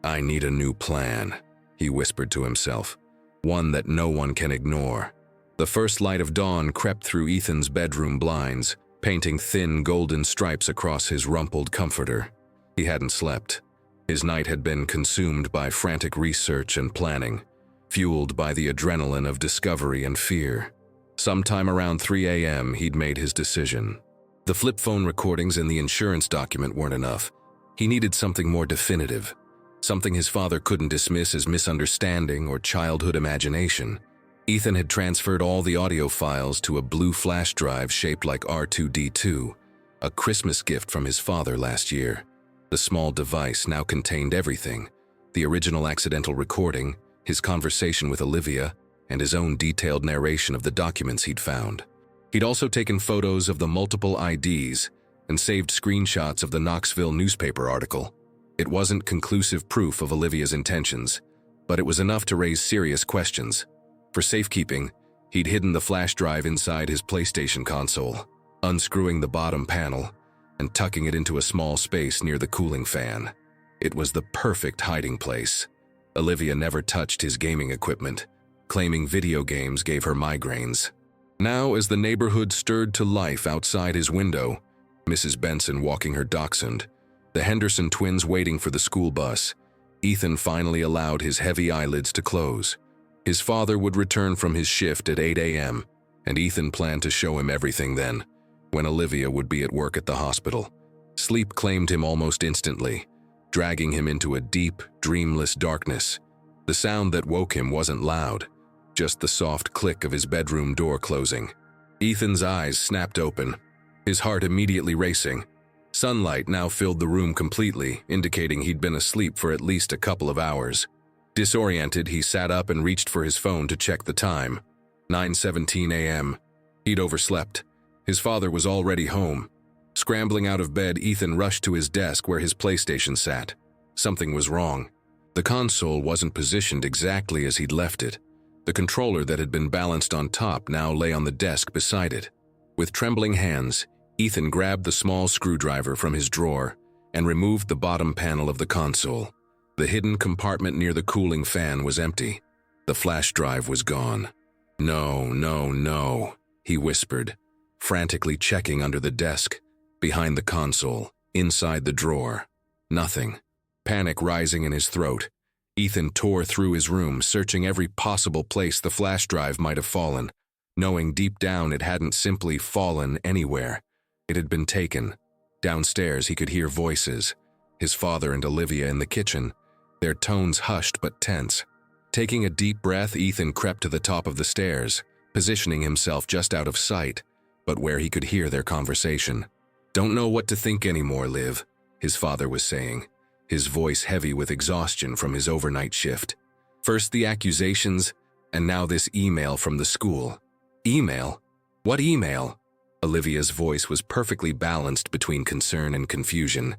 "I need a new plan," he whispered to himself. "One that no one can ignore." The first light of dawn crept through Ethan's bedroom blinds, painting thin golden stripes across his rumpled comforter. He hadn't slept. His night had been consumed by frantic research and planning, fueled by the adrenaline of discovery and fear. Sometime around 3 a.m., he'd made his decision. The flip phone recordings and the insurance document weren't enough. He needed something more definitive, something his father couldn't dismiss as misunderstanding or childhood imagination. Ethan had transferred all the audio files to a blue flash drive shaped like R2-D2, a Christmas gift from his father last year. The small device now contained everything: the original accidental recording, his conversation with Olivia, and his own detailed narration of the documents he'd found. He'd also taken photos of the multiple IDs and saved screenshots of the Knoxville newspaper article. It wasn't conclusive proof of Olivia's intentions, but it was enough to raise serious questions. For safekeeping, he'd hidden the flash drive inside his PlayStation console, unscrewing the bottom panel and tucking it into a small space near the cooling fan. It was the perfect hiding place. Olivia never touched his gaming equipment, claiming video games gave her migraines. Now, as the neighborhood stirred to life outside his window, Mrs. Benson walking her dachshund, the Henderson twins waiting for the school bus, Ethan finally allowed his heavy eyelids to close. His father would return from his shift at 8 a.m., and Ethan planned to show him everything then, when Olivia would be at work at the hospital. Sleep claimed him almost instantly, dragging him into a deep, dreamless darkness. The sound that woke him wasn't loud, just the soft click of his bedroom door closing. Ethan's eyes snapped open, his heart immediately racing. Sunlight now filled the room completely, indicating he'd been asleep for at least a couple of hours. Disoriented, he sat up and reached for his phone to check the time. 9:17 a.m. He'd overslept. His father was already home. Scrambling out of bed, Ethan rushed to his desk where his PlayStation sat. Something was wrong. The console wasn't positioned exactly as he'd left it. The controller that had been balanced on top now lay on the desk beside it. With trembling hands, Ethan grabbed the small screwdriver from his drawer and removed the bottom panel of the console. The hidden compartment near the cooling fan was empty. The flash drive was gone. "No, no, no," he whispered, frantically checking under the desk, behind the console, inside the drawer. Nothing. Panic rising in his throat, Ethan tore through his room, searching every possible place the flash drive might have fallen, knowing deep down it hadn't simply fallen anywhere. It had been taken. Downstairs he could hear voices, his father and Olivia in the kitchen, their tones hushed but tense. Taking a deep breath, Ethan crept to the top of the stairs, positioning himself just out of sight, but where he could hear their conversation. "Don't know what to think anymore, Liv," his father was saying, his voice heavy with exhaustion from his overnight shift. First the accusations, and now this email from the school. Email? What email? Olivia's voice was perfectly balanced between concern and confusion.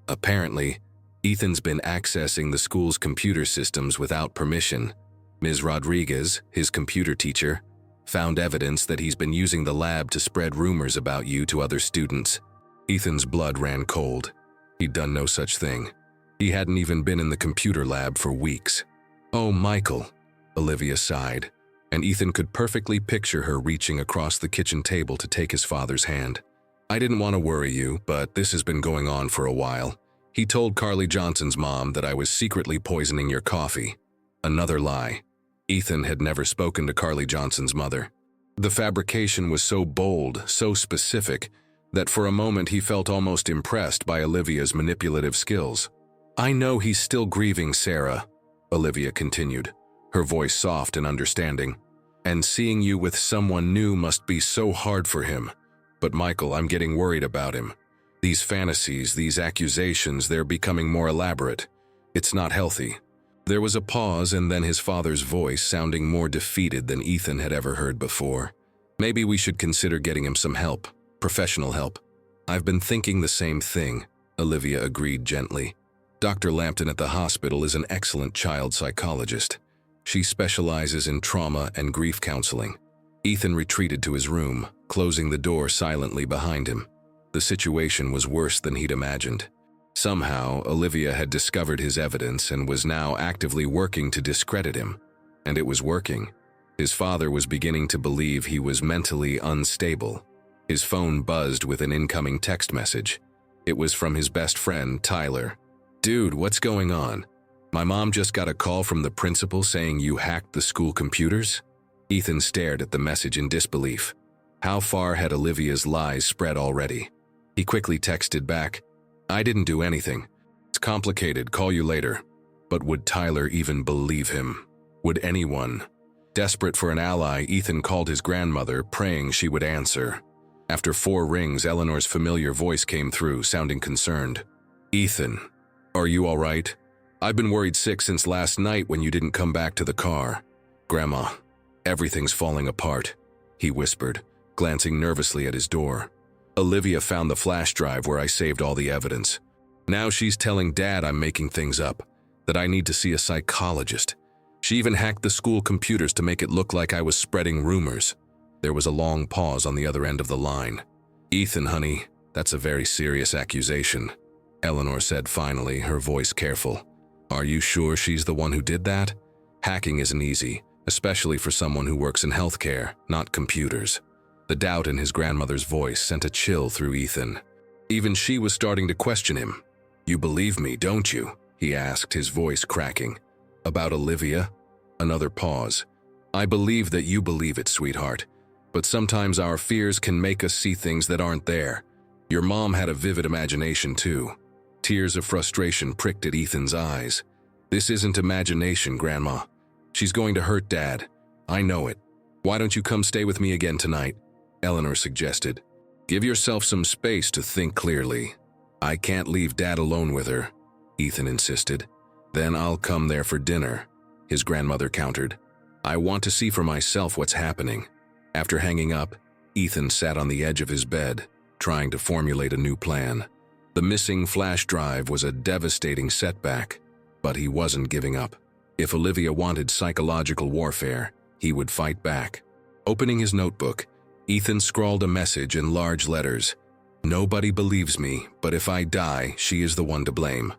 Apparently, Ethan's been accessing the school's computer systems without permission. Ms. Rodriguez, his computer teacher, found evidence that he's been using the lab to spread rumors about you to other students. Ethan's blood ran cold. He'd done no such thing. He hadn't even been in the computer lab for weeks. "Oh, Michael," Olivia sighed, and Ethan could perfectly picture her reaching across the kitchen table to take his father's hand. "I didn't want to worry you, but this has been going on for a while. He told Carly Johnson's mom that I was secretly poisoning your coffee." Another lie. Ethan had never spoken to Carly Johnson's mother. The fabrication was so bold, so specific, that for a moment he felt almost impressed by Olivia's manipulative skills. "I know he's still grieving, Sarah," Olivia continued, her voice soft and understanding. "And seeing you with someone new must be so hard for him. But Michael, I'm getting worried about him. These fantasies, these accusations, they're becoming more elaborate. It's not healthy." There was a pause, and then his father's voice, sounding more defeated than Ethan had ever heard before. "Maybe we should consider getting him some help, professional help." "I've been thinking the same thing," Olivia agreed gently. "Dr. Lampton at the hospital is an excellent child psychologist. She specializes in trauma and grief counseling." Ethan retreated to his room, closing the door silently behind him. The situation was worse than he'd imagined. Somehow, Olivia had discovered his evidence and was now actively working to discredit him. And it was working. His father was beginning to believe he was mentally unstable. His phone buzzed with an incoming text message. It was from his best friend, Tyler. "Dude, what's going on? My mom just got a call from the principal saying you hacked the school computers?" Ethan stared at the message in disbelief. How far had Olivia's lies spread already? He quickly texted back, "I didn't do anything. It's complicated, call you later." But would Tyler even believe him? Would anyone? Desperate for an ally, Ethan called his grandmother, praying she would answer. After 4 rings, Eleanor's familiar voice came through, sounding concerned. "Ethan, are you all right? I've been worried sick since last night when you didn't come back to the car." "Grandma, everything's falling apart," he whispered, glancing nervously at his door. "Olivia found the flash drive where I saved all the evidence. Now she's telling Dad I'm making things up, that I need to see a psychologist. She even hacked the school computers to make it look like I was spreading rumors." There was a long pause on the other end of the line. "Ethan, honey, that's a very serious accusation," Eleanor said finally, her voice careful. "Are you sure she's the one who did that? Hacking isn't easy, especially for someone who works in healthcare, not computers." The doubt in his grandmother's voice sent a chill through Ethan. Even she was starting to question him. "You believe me, don't you?" he asked, his voice cracking. "About Olivia?" Another pause. "I believe that you believe it, sweetheart. But sometimes our fears can make us see things that aren't there. Your mom had a vivid imagination too." Tears of frustration pricked at Ethan's eyes. "This isn't imagination, Grandma. She's going to hurt Dad. I know it. Why don't you come stay with me again tonight?" Eleanor suggested. "Give yourself some space to think clearly." "I can't leave Dad alone with her," Ethan insisted. "Then I'll come there for dinner," his grandmother countered. "I want to see for myself what's happening." After hanging up, Ethan sat on the edge of his bed, trying to formulate a new plan. The missing flash drive was a devastating setback, but he wasn't giving up. If Olivia wanted psychological warfare, he would fight back. Opening his notebook, Ethan scrawled a message in large letters. "Nobody believes me, but if I die, she is the one to blame."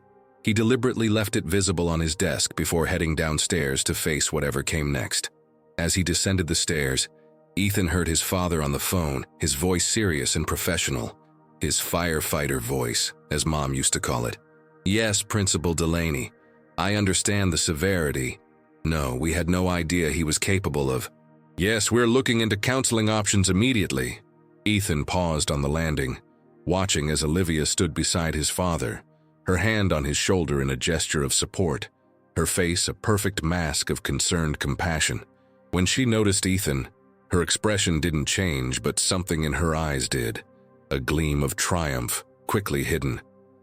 He deliberately left it visible on his desk before heading downstairs to face whatever came next. As he descended the stairs, Ethan heard his father on the phone, his voice serious and professional. His firefighter voice, as Mom used to call it. "Yes, Principal Delaney. I understand the severity. No, we had no idea he was capable of." "Yes, we're looking into counseling options immediately." Ethan paused on the landing, watching as Olivia stood beside his father, her hand on his shoulder in a gesture of support, her face a perfect mask of concerned compassion. When she noticed Ethan, her expression didn't change, but something in her eyes did. A gleam of triumph, quickly hidden.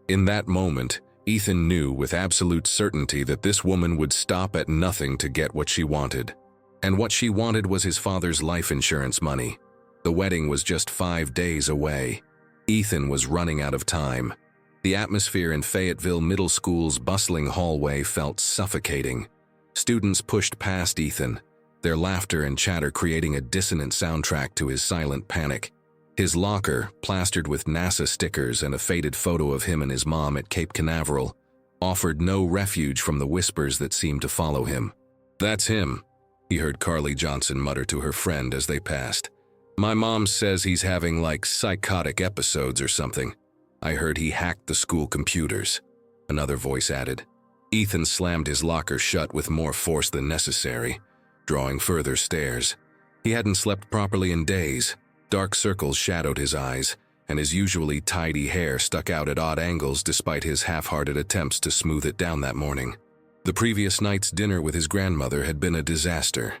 In that moment, Ethan knew with absolute certainty that this woman would stop at nothing to get what she wanted. And what she wanted was his father's life insurance money. The wedding was just 5 days away. Ethan was running out of time. The atmosphere in Fayetteville Middle School's bustling hallway felt suffocating. Students pushed past Ethan, their laughter and chatter creating a dissonant soundtrack to his silent panic. His locker, plastered with NASA stickers and a faded photo of him and his mom at Cape Canaveral, offered no refuge from the whispers that seemed to follow him. "That's him," he heard Carly Johnson mutter to her friend as they passed. "My mom says he's having like psychotic episodes or something. I heard he hacked the school computers," another voice added. Ethan slammed his locker shut with more force than necessary, drawing further stares. He hadn't slept properly in days. Dark circles shadowed his eyes, and his usually tidy hair stuck out at odd angles despite his half-hearted attempts to smooth it down that morning. The previous night's dinner with his grandmother had been a disaster.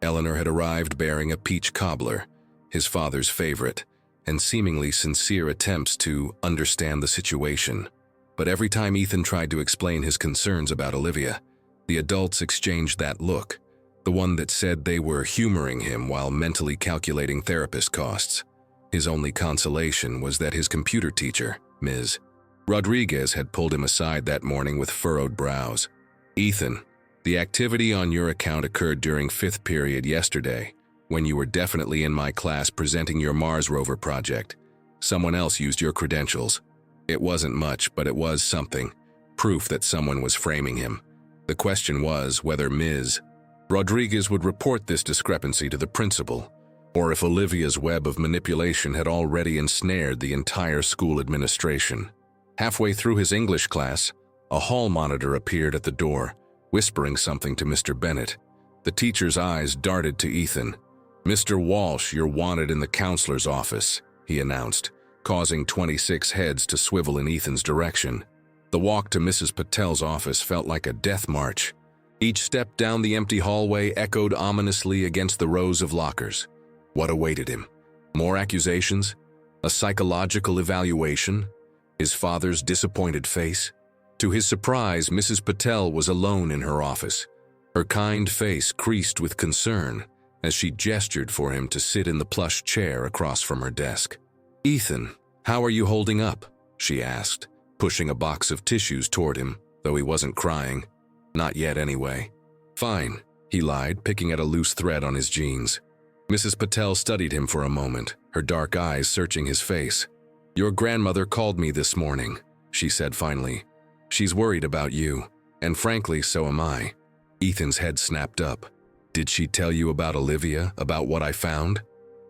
Eleanor had arrived bearing a peach cobbler, his father's favorite, and seemingly sincere attempts to understand the situation. But every time Ethan tried to explain his concerns about Olivia, the adults exchanged that look, the one that said they were humoring him while mentally calculating therapist costs. His only consolation was that his computer teacher, Ms. Rodriguez, had pulled him aside that morning with furrowed brows. "Ethan, the activity on your account occurred during 5th period yesterday, when you were definitely in my class presenting your Mars rover project. Someone else used your credentials. It wasn't much, but it was something. Proof that someone was framing him. The question was whether Ms. Rodriguez would report this discrepancy to the principal, or if Olivia's web of manipulation had already ensnared the entire school administration." Halfway through his English class, a hall monitor appeared at the door, whispering something to Mr. Bennett. The teacher's eyes darted to Ethan. "Mr. Walsh, you're wanted in the counselor's office," he announced, causing 26 heads to swivel in Ethan's direction. The walk to Mrs. Patel's office felt like a death march. Each step down the empty hallway echoed ominously against the rows of lockers. What awaited him? More accusations? A psychological evaluation? His father's disappointed face? To his surprise, Mrs. Patel was alone in her office. Her kind face creased with concern as she gestured for him to sit in the plush chair across from her desk. "Ethan, how are you holding up?" she asked, pushing a box of tissues toward him, though he wasn't crying. Not yet, anyway. "Fine," he lied, picking at a loose thread on his jeans. Mrs. Patel studied him for a moment, her dark eyes searching his face. "Your grandmother called me this morning," she said finally. "She's worried about you, and frankly, so am I." Ethan's head snapped up. "Did she tell you about Olivia, about what I found?"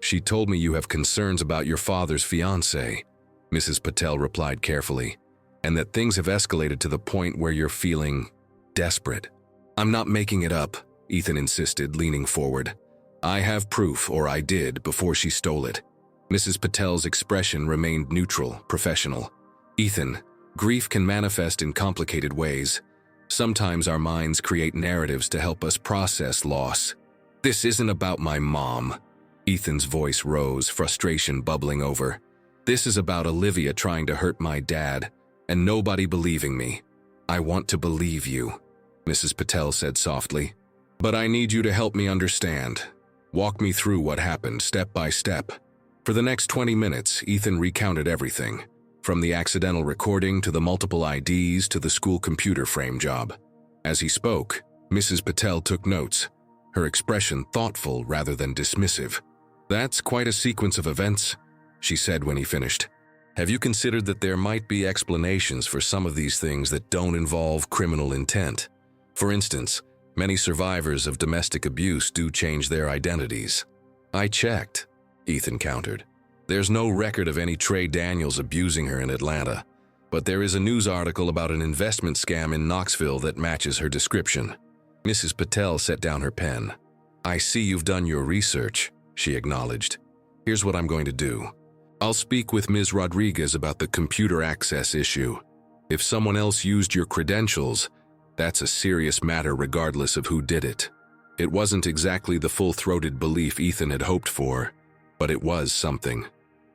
"She told me you have concerns about your father's fiancée," Mrs. Patel replied carefully, "and that things have escalated to the point where you're feeling desperate." "I'm not making it up," Ethan insisted, leaning forward. "I have proof, or I did, before she stole it." Mrs. Patel's expression remained neutral, professional. "Ethan, grief can manifest in complicated ways. Sometimes our minds create narratives to help us process loss. This isn't about my mom." Ethan's voice rose, frustration bubbling over. "This is about Olivia trying to hurt my dad, and nobody believing me." "I want to believe you," Mrs. Patel said softly. "But I need you to help me understand. Walk me through what happened, step by step." For the next 20 minutes, Ethan recounted everything, from the accidental recording to the multiple IDs to the school computer frame job. As he spoke, Mrs. Patel took notes, her expression thoughtful rather than dismissive. "That's quite a sequence of events," she said when he finished. "Have you considered that there might be explanations for some of these things that don't involve criminal intent? For instance, many survivors of domestic abuse do change their identities." "I checked," Ethan countered. "There's no record of any Trey Daniels abusing her in Atlanta, but there is a news article about an investment scam in Knoxville that matches her description." Mrs. Patel set down her pen. "I see you've done your research," she acknowledged. "Here's what I'm going to do. I'll speak with Ms. Rodriguez about the computer access issue. If someone else used your credentials, that's a serious matter regardless of who did it." It wasn't exactly the full-throated belief Ethan had hoped for, but it was something.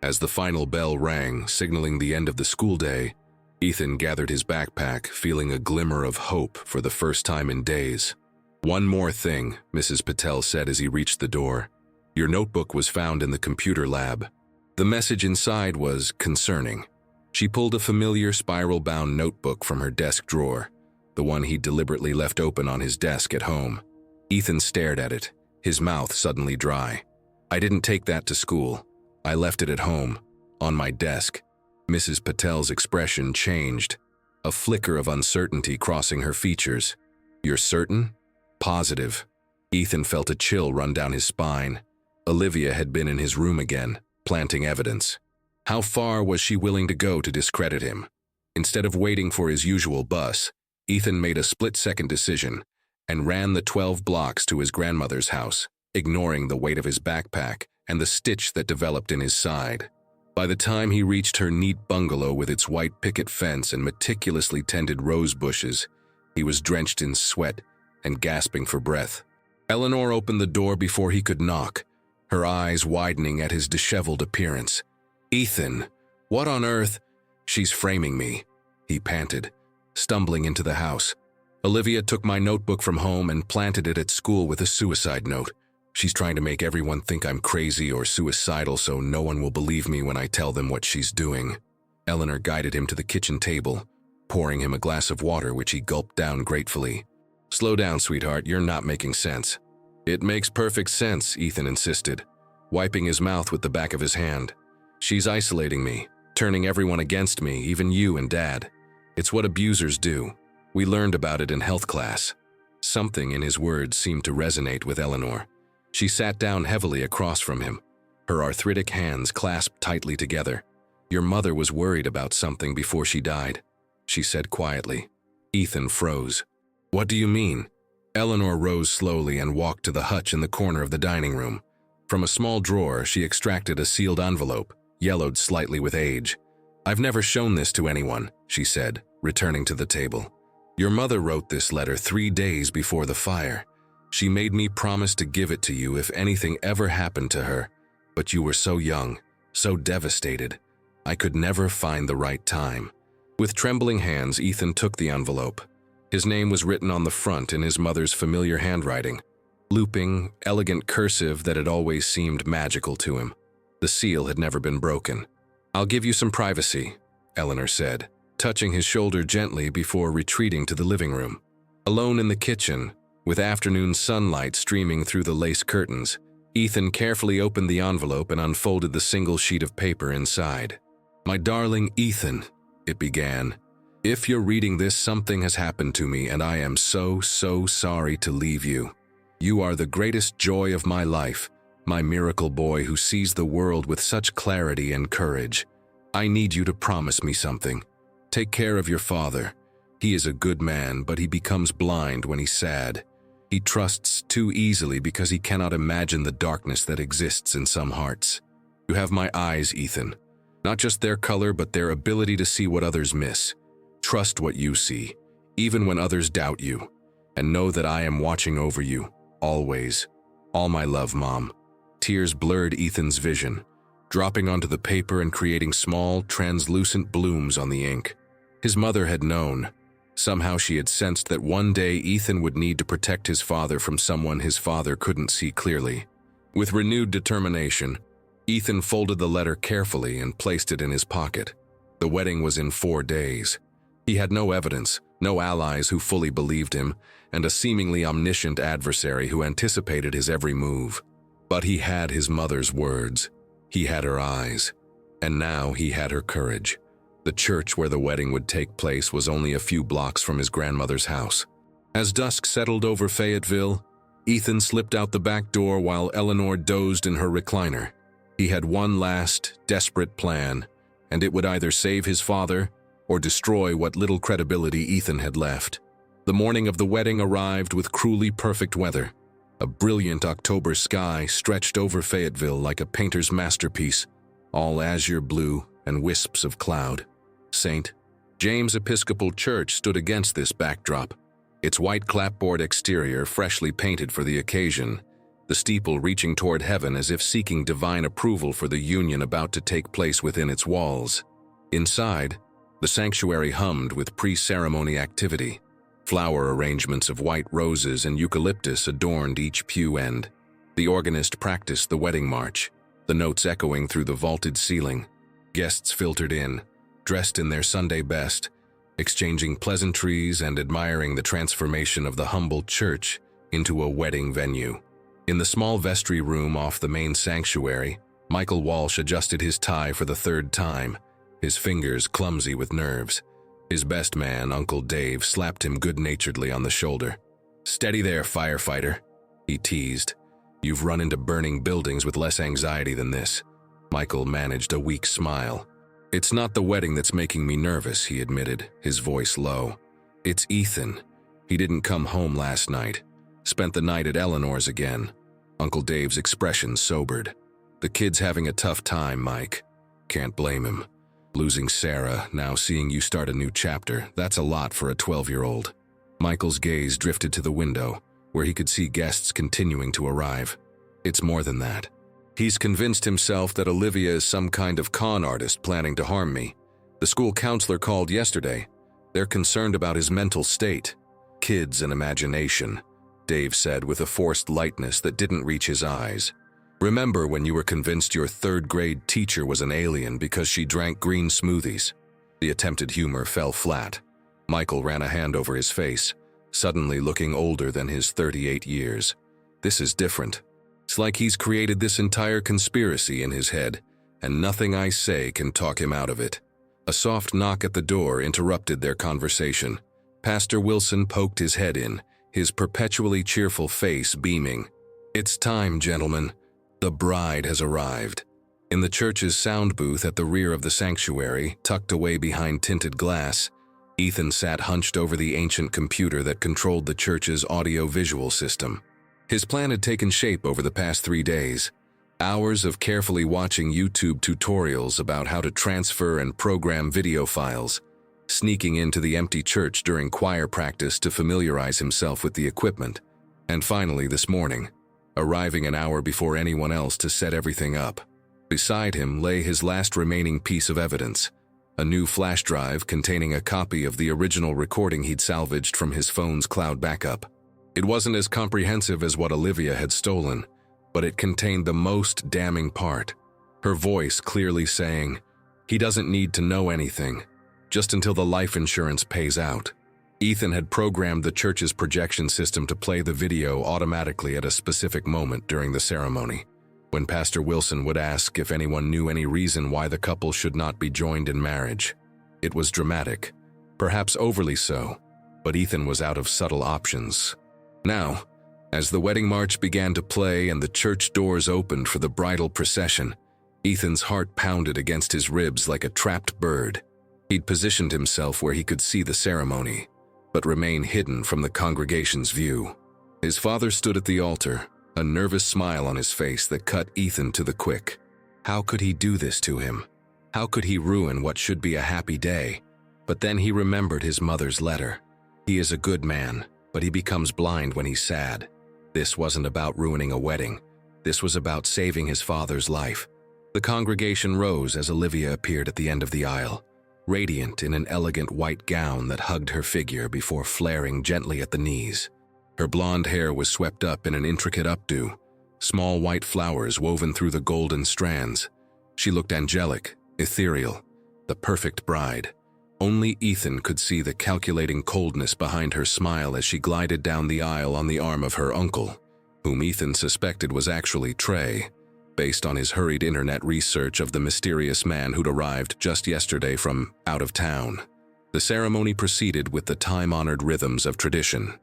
As the final bell rang, signaling the end of the school day, Ethan gathered his backpack, feeling a glimmer of hope for the first time in days. "One more thing," Mrs. Patel said as he reached the door. "Your notebook was found in the computer lab." The message inside was concerning. She pulled a familiar spiral-bound notebook from her desk drawer, the one he'd deliberately left open on his desk at home. Ethan stared at it, his mouth suddenly dry. "I didn't take that to school. I left it at home, on my desk." Mrs. Patel's expression changed, a flicker of uncertainty crossing her features. "You're certain?" "Positive." Ethan felt a chill run down his spine. Olivia had been in his room again, planting evidence. How far was she willing to go to discredit him? Instead of waiting for his usual bus, Ethan made a split-second decision and ran the 12 blocks to his grandmother's house. ignoring the weight of his backpack and the stitch that developed in his side. By the time he reached her neat bungalow with its white picket fence and meticulously tended rose bushes, he was drenched in sweat and gasping for breath. Eleanor opened the door before he could knock, her eyes widening at his disheveled appearance. "Ethan, what on earth?" "She's framing me," he panted, stumbling into the house. "Olivia took my notebook from home and planted it at school with a suicide note. She's trying to make everyone think I'm crazy or suicidal so no one will believe me when I tell them what she's doing." Eleanor guided him to the kitchen table, pouring him a glass of water which he gulped down gratefully. "Slow down, sweetheart, you're not making sense." "It makes perfect sense," Ethan insisted, wiping his mouth with the back of his hand. "She's isolating me, turning everyone against me, even you and Dad. It's what abusers do. We learned about it in health class." Something in his words seemed to resonate with Eleanor. She sat down heavily across from him, her arthritic hands clasped tightly together. "Your mother was worried about something before she died," she said quietly. Ethan froze. "What do you mean?" Eleanor rose slowly and walked to the hutch in the corner of the dining room. From a small drawer, she extracted a sealed envelope, yellowed slightly with age. "I've never shown this to anyone," she said, returning to the table. "Your mother wrote this letter 3 days before the fire. She made me promise to give it to you if anything ever happened to her, but you were so young, so devastated. I could never find the right time." With trembling hands, Ethan took the envelope. His name was written on the front in his mother's familiar handwriting, looping, elegant cursive that had always seemed magical to him. The seal had never been broken. "I'll give you some privacy," Eleanor said, touching his shoulder gently before retreating to the living room. Alone in the kitchen, with afternoon sunlight streaming through the lace curtains, Ethan carefully opened the envelope and unfolded the single sheet of paper inside. "My darling Ethan," it began, "if you're reading this, something has happened to me and I am so sorry to leave you. You are the greatest joy of my life, my miracle boy who sees the world with such clarity and courage. I need you to promise me something. Take care of your father. He is a good man, but he becomes blind when he's sad. He trusts too easily because he cannot imagine the darkness that exists in some hearts. You have my eyes, Ethan. Not just their color, but their ability to see what others miss. Trust what you see, even when others doubt you. And know that I am watching over you, always. All my love, Mom." Tears blurred Ethan's vision, dropping onto the paper and creating small, translucent blooms on the ink. His mother had known. Somehow she had sensed that one day Ethan would need to protect his father from someone his father couldn't see clearly. With renewed determination, Ethan folded the letter carefully and placed it in his pocket. The wedding was in 4 days. He had no evidence, no allies who fully believed him, and a seemingly omniscient adversary who anticipated his every move. But he had his mother's words. He had her eyes. And now he had her courage. The church where the wedding would take place was only a few blocks from his grandmother's house. As dusk settled over Fayetteville, Ethan slipped out the back door while Eleanor dozed in her recliner. He had one last, desperate plan, and it would either save his father or destroy what little credibility Ethan had left. The morning of the wedding arrived with cruelly perfect weather. A brilliant October sky stretched over Fayetteville like a painter's masterpiece, all azure blue and wisps of cloud. St. James Episcopal Church stood against this backdrop, its white clapboard exterior freshly painted for the occasion, the steeple reaching toward heaven as if seeking divine approval for the union about to take place within its walls. Inside, the sanctuary hummed with pre-ceremony activity. Flower arrangements of white roses and eucalyptus adorned each pew end. The organist practiced the wedding march, the notes echoing through the vaulted ceiling. Guests filtered in, dressed in their Sunday best, exchanging pleasantries and admiring the transformation of the humble church into a wedding venue. In the small vestry room off the main sanctuary, Michael Walsh adjusted his tie for the 3rd time, his fingers clumsy with nerves. His best man, Uncle Dave, slapped him good-naturedly on the shoulder. "Steady there, firefighter," he teased. "You've run into burning buildings with less anxiety than this." Michael managed a weak smile. "It's not the wedding that's making me nervous," he admitted, his voice low. "It's Ethan. He didn't come home last night. Spent the night at Eleanor's again." Uncle Dave's expression sobered. "The kid's having a tough time, Mike. Can't blame him. Losing Sarah, now seeing you start a new chapter, that's a lot for a 12-year-old. Michael's gaze drifted to the window, where he could see guests continuing to arrive. It's more than that. He's convinced himself that Olivia is some kind of con artist planning to harm me. The school counselor called yesterday. They're concerned about his mental state. Kids and imagination," Dave said with a forced lightness that didn't reach his eyes. "Remember when you were convinced your third-grade teacher was an alien because she drank green smoothies?" The attempted humor fell flat. Michael ran a hand over his face, suddenly looking older than his 38 years. "This is different. It's like he's created this entire conspiracy in his head, and nothing I say can talk him out of it." A soft knock at the door interrupted their conversation. Pastor Wilson poked his head in, his perpetually cheerful face beaming. "It's time, gentlemen. The bride has arrived." In the church's sound booth at the rear of the sanctuary, tucked away behind tinted glass, Ethan sat hunched over the ancient computer that controlled the church's audio-visual system. His plan had taken shape over the past 3 days. Hours of carefully watching YouTube tutorials about how to transfer and program video files, sneaking into the empty church during choir practice to familiarize himself with the equipment, and finally this morning, arriving an hour before anyone else to set everything up. Beside him lay his last remaining piece of evidence, a new flash drive containing a copy of the original recording he'd salvaged from his phone's cloud backup. It wasn't as comprehensive as what Olivia had stolen, but it contained the most damning part. Her voice clearly saying, "He doesn't need to know anything, just until the life insurance pays out." Ethan had programmed the church's projection system to play the video automatically at a specific moment during the ceremony, when Pastor Wilson would ask if anyone knew any reason why the couple should not be joined in marriage. It was dramatic, perhaps overly so, but Ethan was out of subtle options. Now, as the wedding march began to play and the church doors opened for the bridal procession, Ethan's heart pounded against his ribs like a trapped bird. He'd positioned himself where he could see the ceremony, but remain hidden from the congregation's view. His father stood at the altar, a nervous smile on his face that cut Ethan to the quick. How could he do this to him? How could he ruin what should be a happy day? But then he remembered his mother's letter. He is a good man, but he becomes blind when he's sad. This wasn't about ruining a wedding. This was about saving his father's life. The congregation rose as Olivia appeared at the end of the aisle, radiant in an elegant white gown that hugged her figure before flaring gently at the knees. Her blonde hair was swept up in an intricate updo, small white flowers woven through the golden strands. She looked angelic, ethereal, the perfect bride. Only Ethan could see the calculating coldness behind her smile as she glided down the aisle on the arm of her uncle, whom Ethan suspected was actually Trey, based on his hurried internet research of the mysterious man who'd arrived just yesterday from out of town. The ceremony proceeded with the time-honored rhythms of tradition.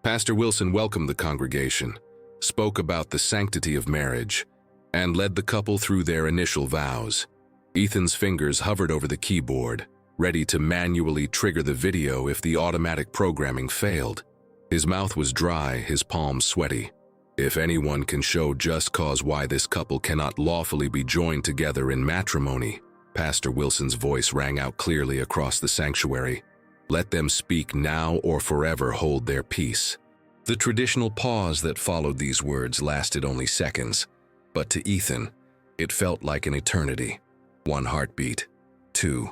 Pastor Wilson welcomed the congregation, spoke about the sanctity of marriage, and led the couple through their initial vows. Ethan's fingers hovered over the keyboard, ready to manually trigger the video if the automatic programming failed. His mouth was dry, his palms sweaty. If anyone can show just cause why this couple cannot lawfully be joined together in matrimony, Pastor Wilson's voice rang out clearly across the sanctuary. Let them speak now or forever hold their peace. The traditional pause that followed these words lasted only seconds, but to Ethan, it felt like an eternity. 1 heartbeat, 2,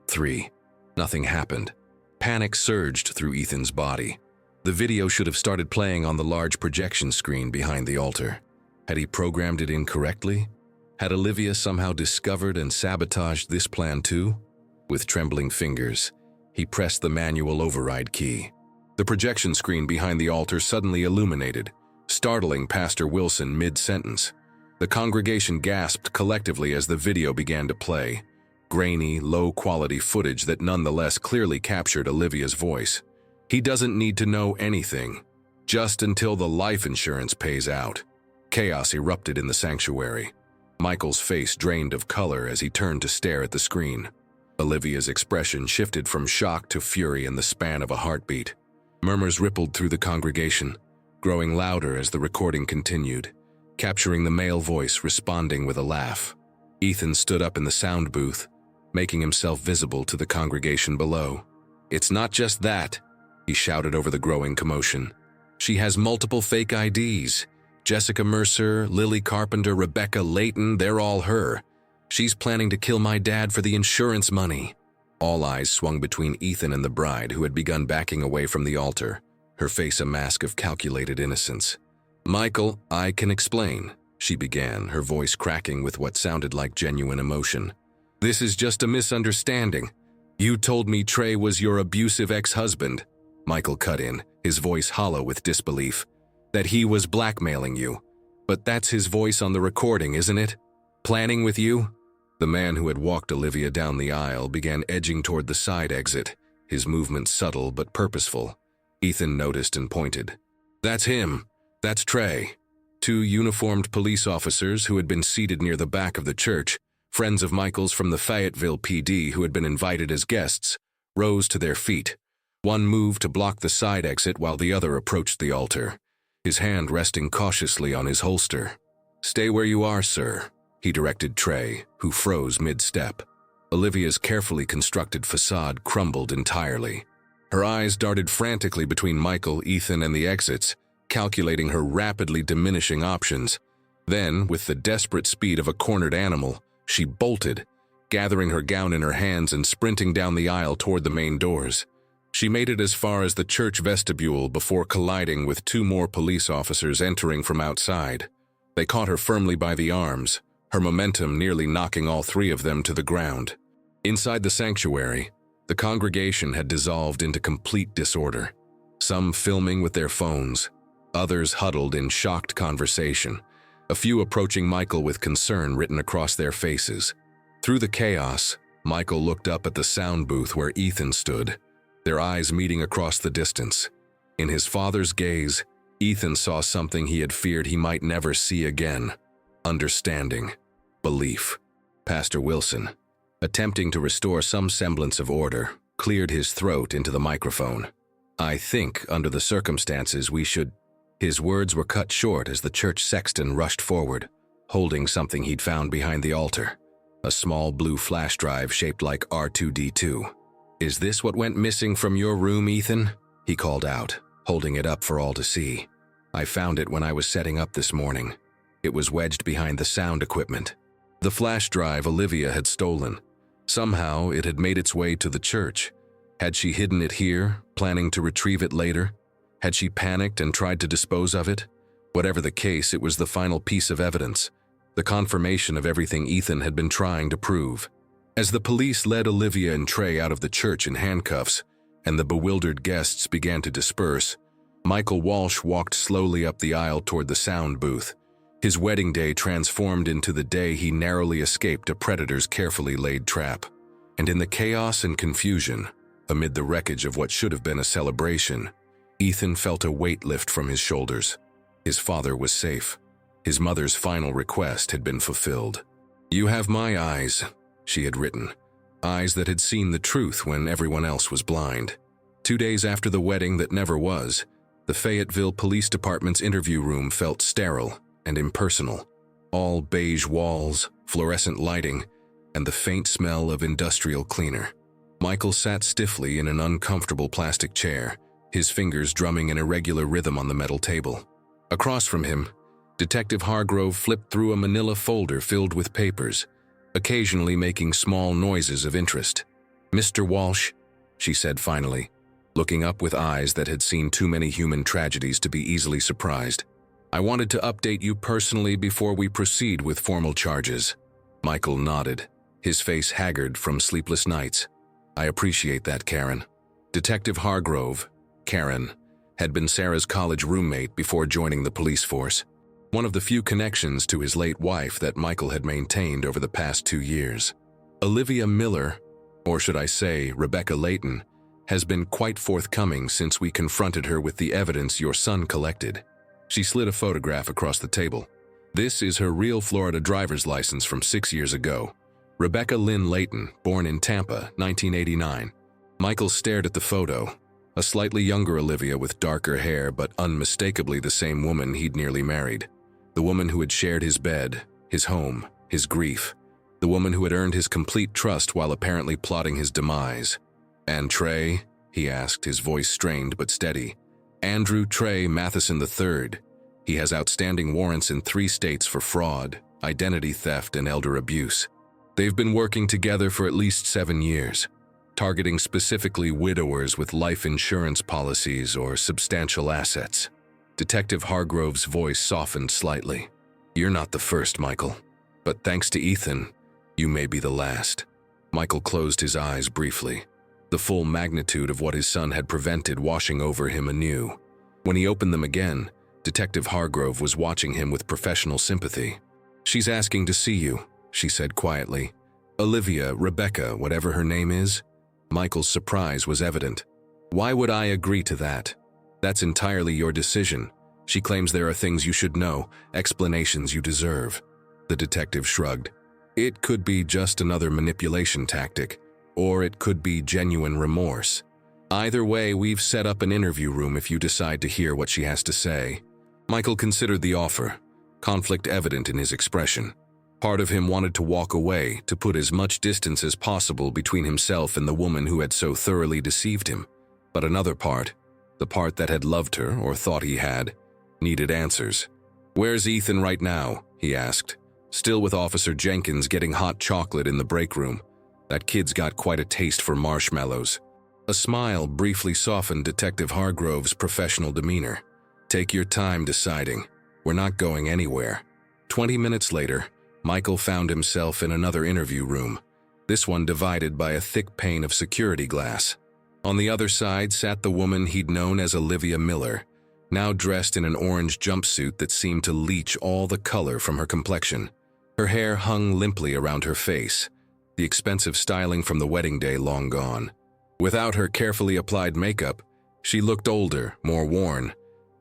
3. Nothing happened. Panic surged through Ethan's body. The video should have started playing on the large projection screen behind the altar. Had he programmed it incorrectly? Had Olivia somehow discovered and sabotaged this plan too? With trembling fingers, he pressed the manual override key. The projection screen behind the altar suddenly illuminated, startling Pastor Wilson mid-sentence. The congregation gasped collectively as the video began to play. Grainy, low-quality footage that nonetheless clearly captured Olivia's voice. He doesn't need to know anything, just until the life insurance pays out. Chaos erupted in the sanctuary. Michael's face drained of color as he turned to stare at the screen. Olivia's expression shifted from shock to fury in the span of a heartbeat. Murmurs rippled through the congregation, growing louder as the recording continued. capturing the male voice responding with a laugh. Ethan stood up in the sound booth, making himself visible to the congregation below. "It's not just that," he shouted over the growing commotion. "She has multiple fake IDs. Jessica Mercer, Lily Carpenter, Rebecca Layton, they're all her. She's planning to kill my dad for the insurance money." All eyes swung between Ethan and the bride, who had begun backing away from the altar, her face a mask of calculated innocence. "Michael, I can explain," she began, her voice cracking with what sounded like genuine emotion. "This is just a misunderstanding. You told me Trey was your abusive ex-husband," Michael cut in, his voice hollow with disbelief. "That he was blackmailing you. But that's his voice on the recording, isn't it? Planning with you?" The man who had walked Olivia down the aisle began edging toward the side exit, his movement subtle but purposeful. Ethan noticed and pointed. "That's him. That's Trey." Two uniformed police officers who had been seated near the back of the church, friends of Michael's from the Fayetteville PD who had been invited as guests, rose to their feet. One moved to block the side exit while the other approached the altar, his hand resting cautiously on his holster. "Stay where you are, sir," he directed Trey, who froze mid-step. Olivia's carefully constructed facade crumbled entirely. Her eyes darted frantically between Michael, Ethan, and the exits, calculating her rapidly diminishing options. Then, with the desperate speed of a cornered animal, she bolted, gathering her gown in her hands and sprinting down the aisle toward the main doors. She made it as far as the church vestibule before colliding with two more police officers entering from outside. They caught her firmly by the arms, her momentum nearly knocking all three of them to the ground. Inside the sanctuary, the congregation had dissolved into complete disorder. Some filming with their phones, others huddled in shocked conversation, a few approaching Michael with concern written across their faces. Through the chaos, Michael looked up at the sound booth where Ethan stood, their eyes meeting across the distance. In his father's gaze, Ethan saw something he had feared he might never see again: understanding, belief. Pastor Wilson, attempting to restore some semblance of order, cleared his throat into the microphone. "I think, under the circumstances, we should—" His words were cut short as the church sexton rushed forward, holding something he'd found behind the altar, a small blue flash drive shaped like R2-D2. "Is this what went missing from your room, Ethan?" he called out, holding it up for all to see. "I found it when I was setting up this morning. It was wedged behind the sound equipment." The flash drive Olivia had stolen. Somehow it had made its way to the church. Had she hidden it here, planning to retrieve it later? Had she panicked and tried to dispose of it? Whatever the case, it was the final piece of evidence, the confirmation of everything Ethan had been trying to prove. As the police led Olivia and Trey out of the church in handcuffs, and the bewildered guests began to disperse, Michael Walsh walked slowly up the aisle toward the sound booth, his wedding day transformed into the day he narrowly escaped a predator's carefully laid trap. And in the chaos and confusion, amid the wreckage of what should have been a celebration, Ethan felt a weight lift from his shoulders. His father was safe. His mother's final request had been fulfilled. "You have my eyes," she had written, eyes that had seen the truth when everyone else was blind. 2 days after the wedding that never was, the Fayetteville Police Department's interview room felt sterile and impersonal. All beige walls, fluorescent lighting, and the faint smell of industrial cleaner. Michael sat stiffly in an uncomfortable plastic chair, his fingers drumming an irregular rhythm on the metal table. Across from him, Detective Hargrove flipped through a manila folder filled with papers, occasionally making small noises of interest. "Mr. Walsh," she said finally, looking up with eyes that had seen too many human tragedies to be easily surprised. "I wanted to update you personally before we proceed with formal charges." Michael nodded, his face haggard from sleepless nights. "I appreciate that, Karen." Detective Hargrove, Karen, had been Sarah's college roommate before joining the police force, one of the few connections to his late wife that Michael had maintained over the past 2 years. Olivia Miller, or should I say Rebecca Layton, has been quite forthcoming since we confronted her with the evidence your son collected. She slid a photograph across the table. "This is her real Florida driver's license from 6 years ago. Rebecca Lynn Layton, born in Tampa, 1989. Michael stared at the photo, a slightly younger Olivia with darker hair but unmistakably the same woman he'd nearly married. The woman who had shared his bed, his home, his grief. The woman who had earned his complete trust while apparently plotting his demise. "And Trey?" he asked, his voice strained but steady. "Andrew Trey Matheson III. He has outstanding warrants in 3 states for fraud, identity theft, and elder abuse. They've been working together for at least 7 years, targeting specifically widowers with life insurance policies or substantial assets." Detective Hargrove's voice softened slightly. "You're not the first, Michael. But thanks to Ethan, you may be the last." Michael closed his eyes briefly, the full magnitude of what his son had prevented washing over him anew. When he opened them again, Detective Hargrove was watching him with professional sympathy. "She's asking to see you," she said quietly. "Olivia, Rebecca, whatever her name is." Michael's surprise was evident. "Why would I agree to that? That's entirely your decision. She claims there are things you should know, explanations you deserve." The detective shrugged. "It could be just another manipulation tactic, or it could be genuine remorse. Either way, we've set up an interview room if you decide to hear what she has to say." Michael considered the offer, conflict evident in his expression. Part of him wanted to walk away, to put as much distance as possible between himself and the woman who had so thoroughly deceived him. But another part, the part that had loved her, or thought he had, needed answers. "Where's Ethan right now?" he asked. "Still with Officer Jenkins getting hot chocolate in the break room. That kid's got quite a taste for marshmallows." A smile briefly softened Detective Hargrove's professional demeanor. "Take your time deciding. We're not going anywhere." 20 minutes later, Michael found himself in another interview room, this one divided by a thick pane of security glass. On the other side sat the woman he'd known as Olivia Miller, now dressed in an orange jumpsuit that seemed to leach all the color from her complexion. Her hair hung limply around her face, the expensive styling from the wedding day long gone. Without her carefully applied makeup, she looked older, more worn,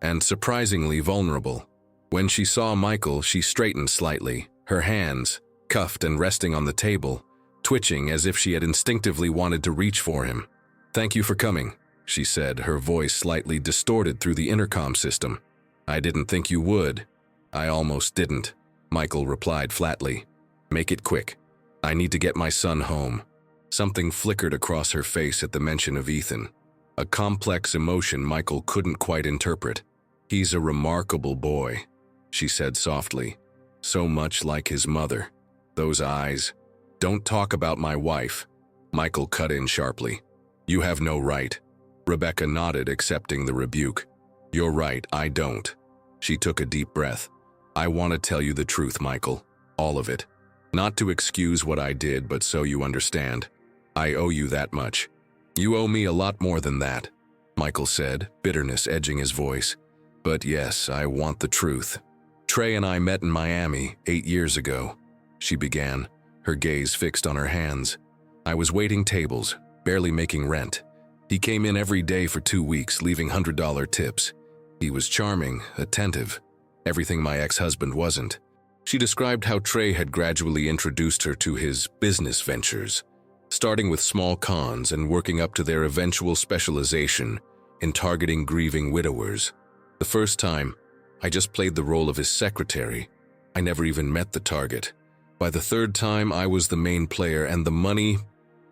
and surprisingly vulnerable. When she saw Michael, she straightened slightly, her hands, cuffed and resting on the table, twitching as if she had instinctively wanted to reach for him. "Thank you for coming," she said, her voice slightly distorted through the intercom system. "I didn't think you would." "I almost didn't," Michael replied flatly. "Make it quick. I need to get my son home." Something flickered across her face at the mention of Ethan, a complex emotion Michael couldn't quite interpret. "He's a remarkable boy," she said softly, "so much like his mother. Those eyes." "Don't talk about my wife," Michael cut in sharply. "You have no right." Rebecca nodded, accepting the rebuke. "You're right, I don't." She took a deep breath. "I want to tell you the truth, Michael. All of it. Not to excuse what I did, but so you understand. I owe you that much." "You owe me a lot more than that," Michael said, bitterness edging his voice. "But yes, I want the truth. Trey and I met in Miami 8 years ago," she began, her gaze fixed on her hands. "I was waiting tables, barely making rent. He came in every day for 2 weeks, leaving $100 tips. He was charming, attentive, everything my ex-husband wasn't." She described how Trey had gradually introduced her to his business ventures, starting with small cons and working up to their eventual specialization in targeting grieving widowers. "The first time, I just played the role of his secretary. I never even met the target. By the third time, I was the main player, and the money—"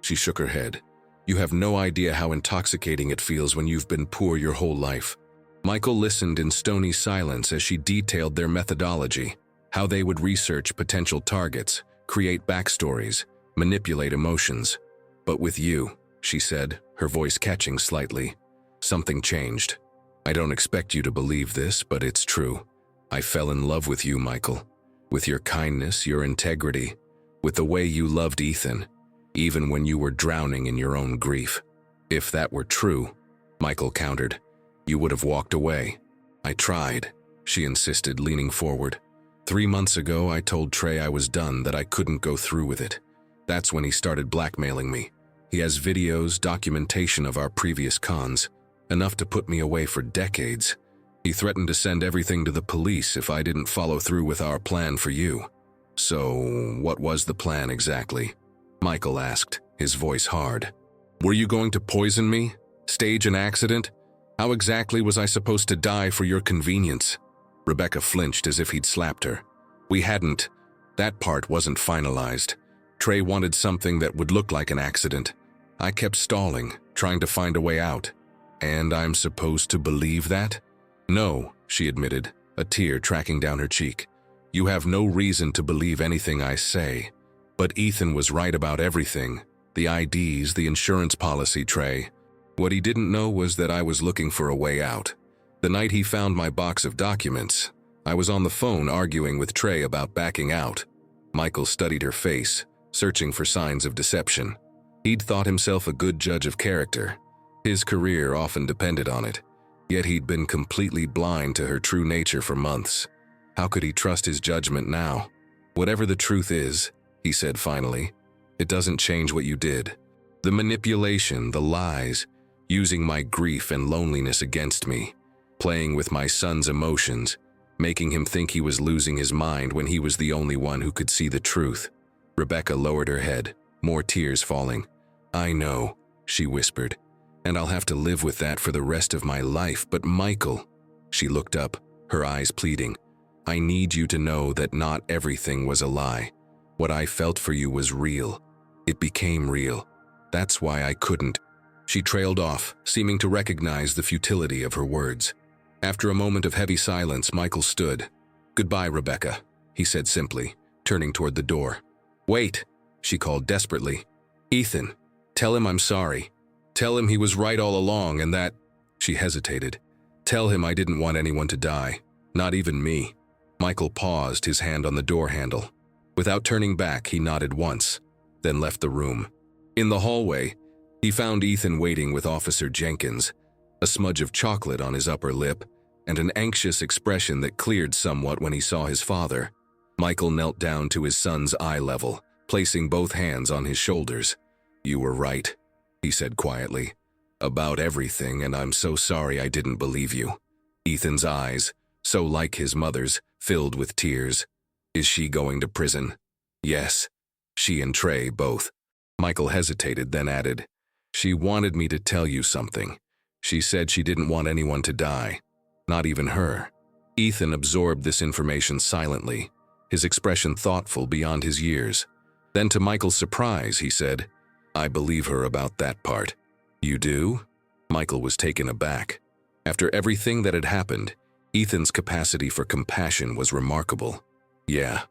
She shook her head. "You have no idea how intoxicating it feels when you've been poor your whole life." Michael listened in stony silence as she detailed their methodology, how they would research potential targets, create backstories, manipulate emotions. "But with you," she said, her voice catching slightly, "something changed. I don't expect you to believe this, but it's true. I fell in love with you, Michael. With your kindness, your integrity, with the way you loved Ethan, even when you were drowning in your own grief." "If that were true," Michael countered, "you would have walked away." "I tried," she insisted, leaning forward. 3 months ago, I told Trey I was done, that I couldn't go through with it. That's when he started blackmailing me. He has videos, documentation of our previous cons, enough to put me away for decades. He threatened to send everything to the police if I didn't follow through with our plan for you." "So, what was the plan exactly?" Michael asked, his voice hard. "Were you going to poison me? Stage an accident? How exactly was I supposed to die for your convenience?" Rebecca flinched as if he'd slapped her. We hadn't. That part wasn't finalized. Trey wanted something that would look like an accident. I kept stalling, trying to find a way out. And I'm supposed to believe that? No, she admitted, a tear tracking down her cheek. You have no reason to believe anything I say. But Ethan was right about everything. The IDs, the insurance policy, Trey. What he didn't know was that I was looking for a way out. The night he found my box of documents, I was on the phone arguing with Trey about backing out. Michael studied her face, searching for signs of deception. He'd thought himself a good judge of character. His career often depended on it, yet he'd been completely blind to her true nature for months. How could he trust his judgment now? Whatever the truth is, he said finally, it doesn't change what you did. The manipulation, the lies, using my grief and loneliness against me, playing with my son's emotions, making him think he was losing his mind when he was the only one who could see the truth. Rebecca lowered her head, more tears falling. I know, she whispered, and I'll have to live with that for the rest of my life, but Michael, she looked up, her eyes pleading, I need you to know that not everything was a lie. What I felt for you was real. It became real. That's why I couldn't. She trailed off, seeming to recognize the futility of her words. After a moment of heavy silence, Michael stood. Goodbye, Rebecca, he said simply, turning toward the door. Wait, she called desperately. Ethan, tell him I'm sorry. Tell him he was right all along and that… She hesitated. Tell him I didn't want anyone to die, not even me. Michael paused, his hand on the door handle. Without turning back, he nodded once, then left the room. In the hallway, he found Ethan waiting with Officer Jenkins, a smudge of chocolate on his upper lip, and an anxious expression that cleared somewhat when he saw his father. Michael knelt down to his son's eye level, placing both hands on his shoulders. You were right, he said quietly, about everything, and I'm so sorry I didn't believe you. Ethan's eyes, so like his mother's, filled with tears. Is she going to prison? Yes. She and Trey both. Michael hesitated, then added, She wanted me to tell you something. She said she didn't want anyone to die, not even her. Ethan absorbed this information silently, his expression thoughtful beyond his years. Then to Michael's surprise, he said, I believe her about that part. You do? Michael was taken aback. After everything that had happened, Ethan's capacity for compassion was remarkable. Yeah.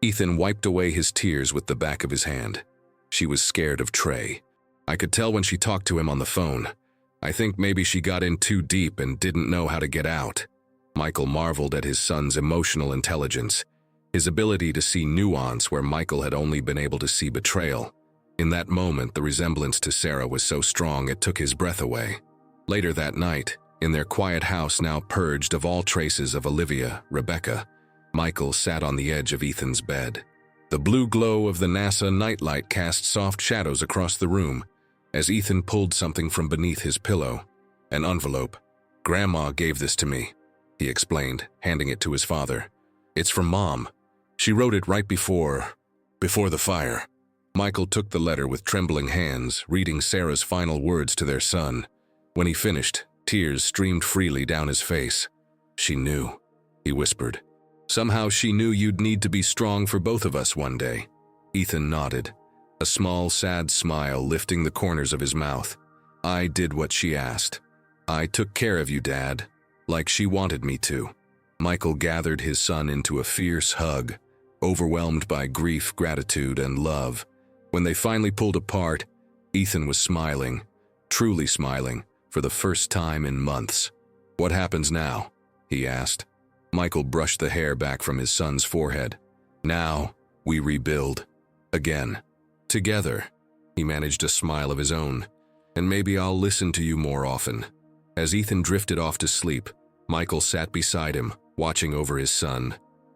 Ethan wiped away his tears with the back of his hand. She was scared of Trey. I could tell when she talked to him on the phone. I think maybe she got in too deep and didn't know how to get out. Michael marveled at his son's emotional intelligence, his ability to see nuance where Michael had only been able to see betrayal. In that moment, the resemblance to Sarah was so strong it took his breath away. Later that night, in their quiet house now purged of all traces of Olivia, Rebecca, Michael sat on the edge of Ethan's bed. The blue glow of the NASA nightlight cast soft shadows across the room as Ethan pulled something from beneath his pillow. An envelope. Grandma gave this to me, he explained, handing it to his father. It's from Mom. She wrote it right before the fire. Michael took the letter with trembling hands, reading Sarah's final words to their son. When he finished, tears streamed freely down his face. She knew, he whispered. Somehow she knew you'd need to be strong for both of us one day. Ethan nodded, a small, sad smile lifting the corners of his mouth. I did what she asked. I took care of you, Dad, like she wanted me to. Michael gathered his son into a fierce hug, overwhelmed by grief, gratitude, and love. When they finally pulled apart, Ethan was smiling, truly smiling, for the first time in months. What happens now? He asked. Michael brushed the hair back from his son's forehead. Now, we rebuild. Again. Together. He managed a smile of his own. And maybe I'll listen to you more often. As Ethan drifted off to sleep, Michael sat beside him, watching over his son,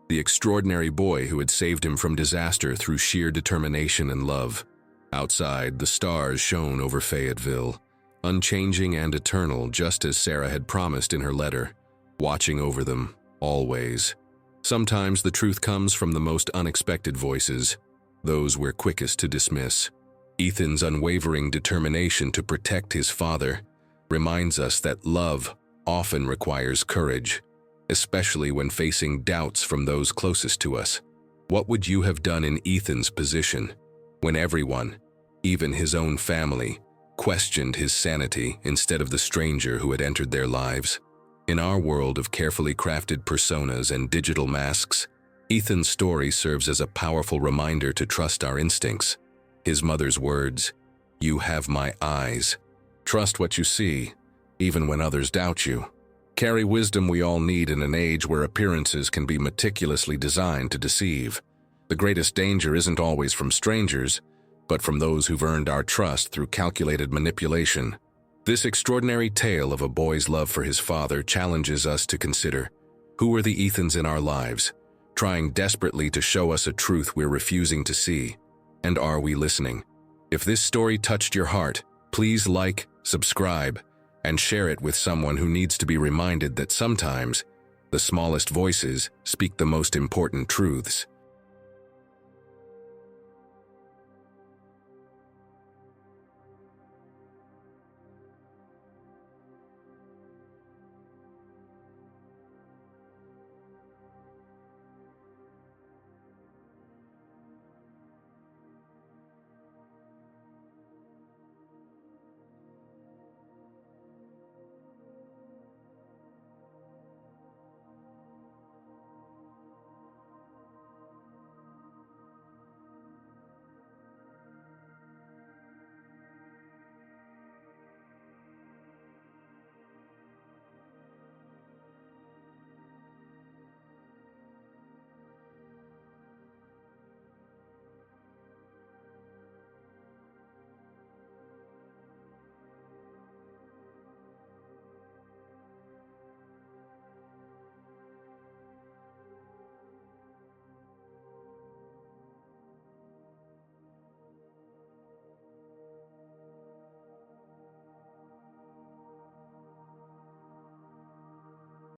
the extraordinary boy who had saved him from disaster through sheer determination and love. Outside, the stars shone over Fayetteville, unchanging and eternal, just as Sarah had promised in her letter, watching over them, always. Sometimes the truth comes from the most unexpected voices, those we're quickest to dismiss. Ethan's unwavering determination to protect his father reminds us that love often requires courage, especially when facing doubts from those closest to us. What would you have done in Ethan's position, when everyone, even his own family, questioned his sanity instead of the stranger who had entered their lives? In our world of carefully crafted personas and digital masks, Ethan's story serves as a powerful reminder to trust our instincts. His mother's words, "You have my eyes. Trust what you see, even when others doubt you," carry wisdom we all need in an age where appearances can be meticulously designed to deceive. The greatest danger isn't always from strangers, but from those who've earned our trust through calculated manipulation. This extraordinary tale of a boy's love for his father challenges us to consider, who are the Ethans in our lives, trying desperately to show us a truth we're refusing to see? And are we listening? If this story touched your heart, please like, subscribe, and share it with someone who needs to be reminded that sometimes the smallest voices speak the most important truths.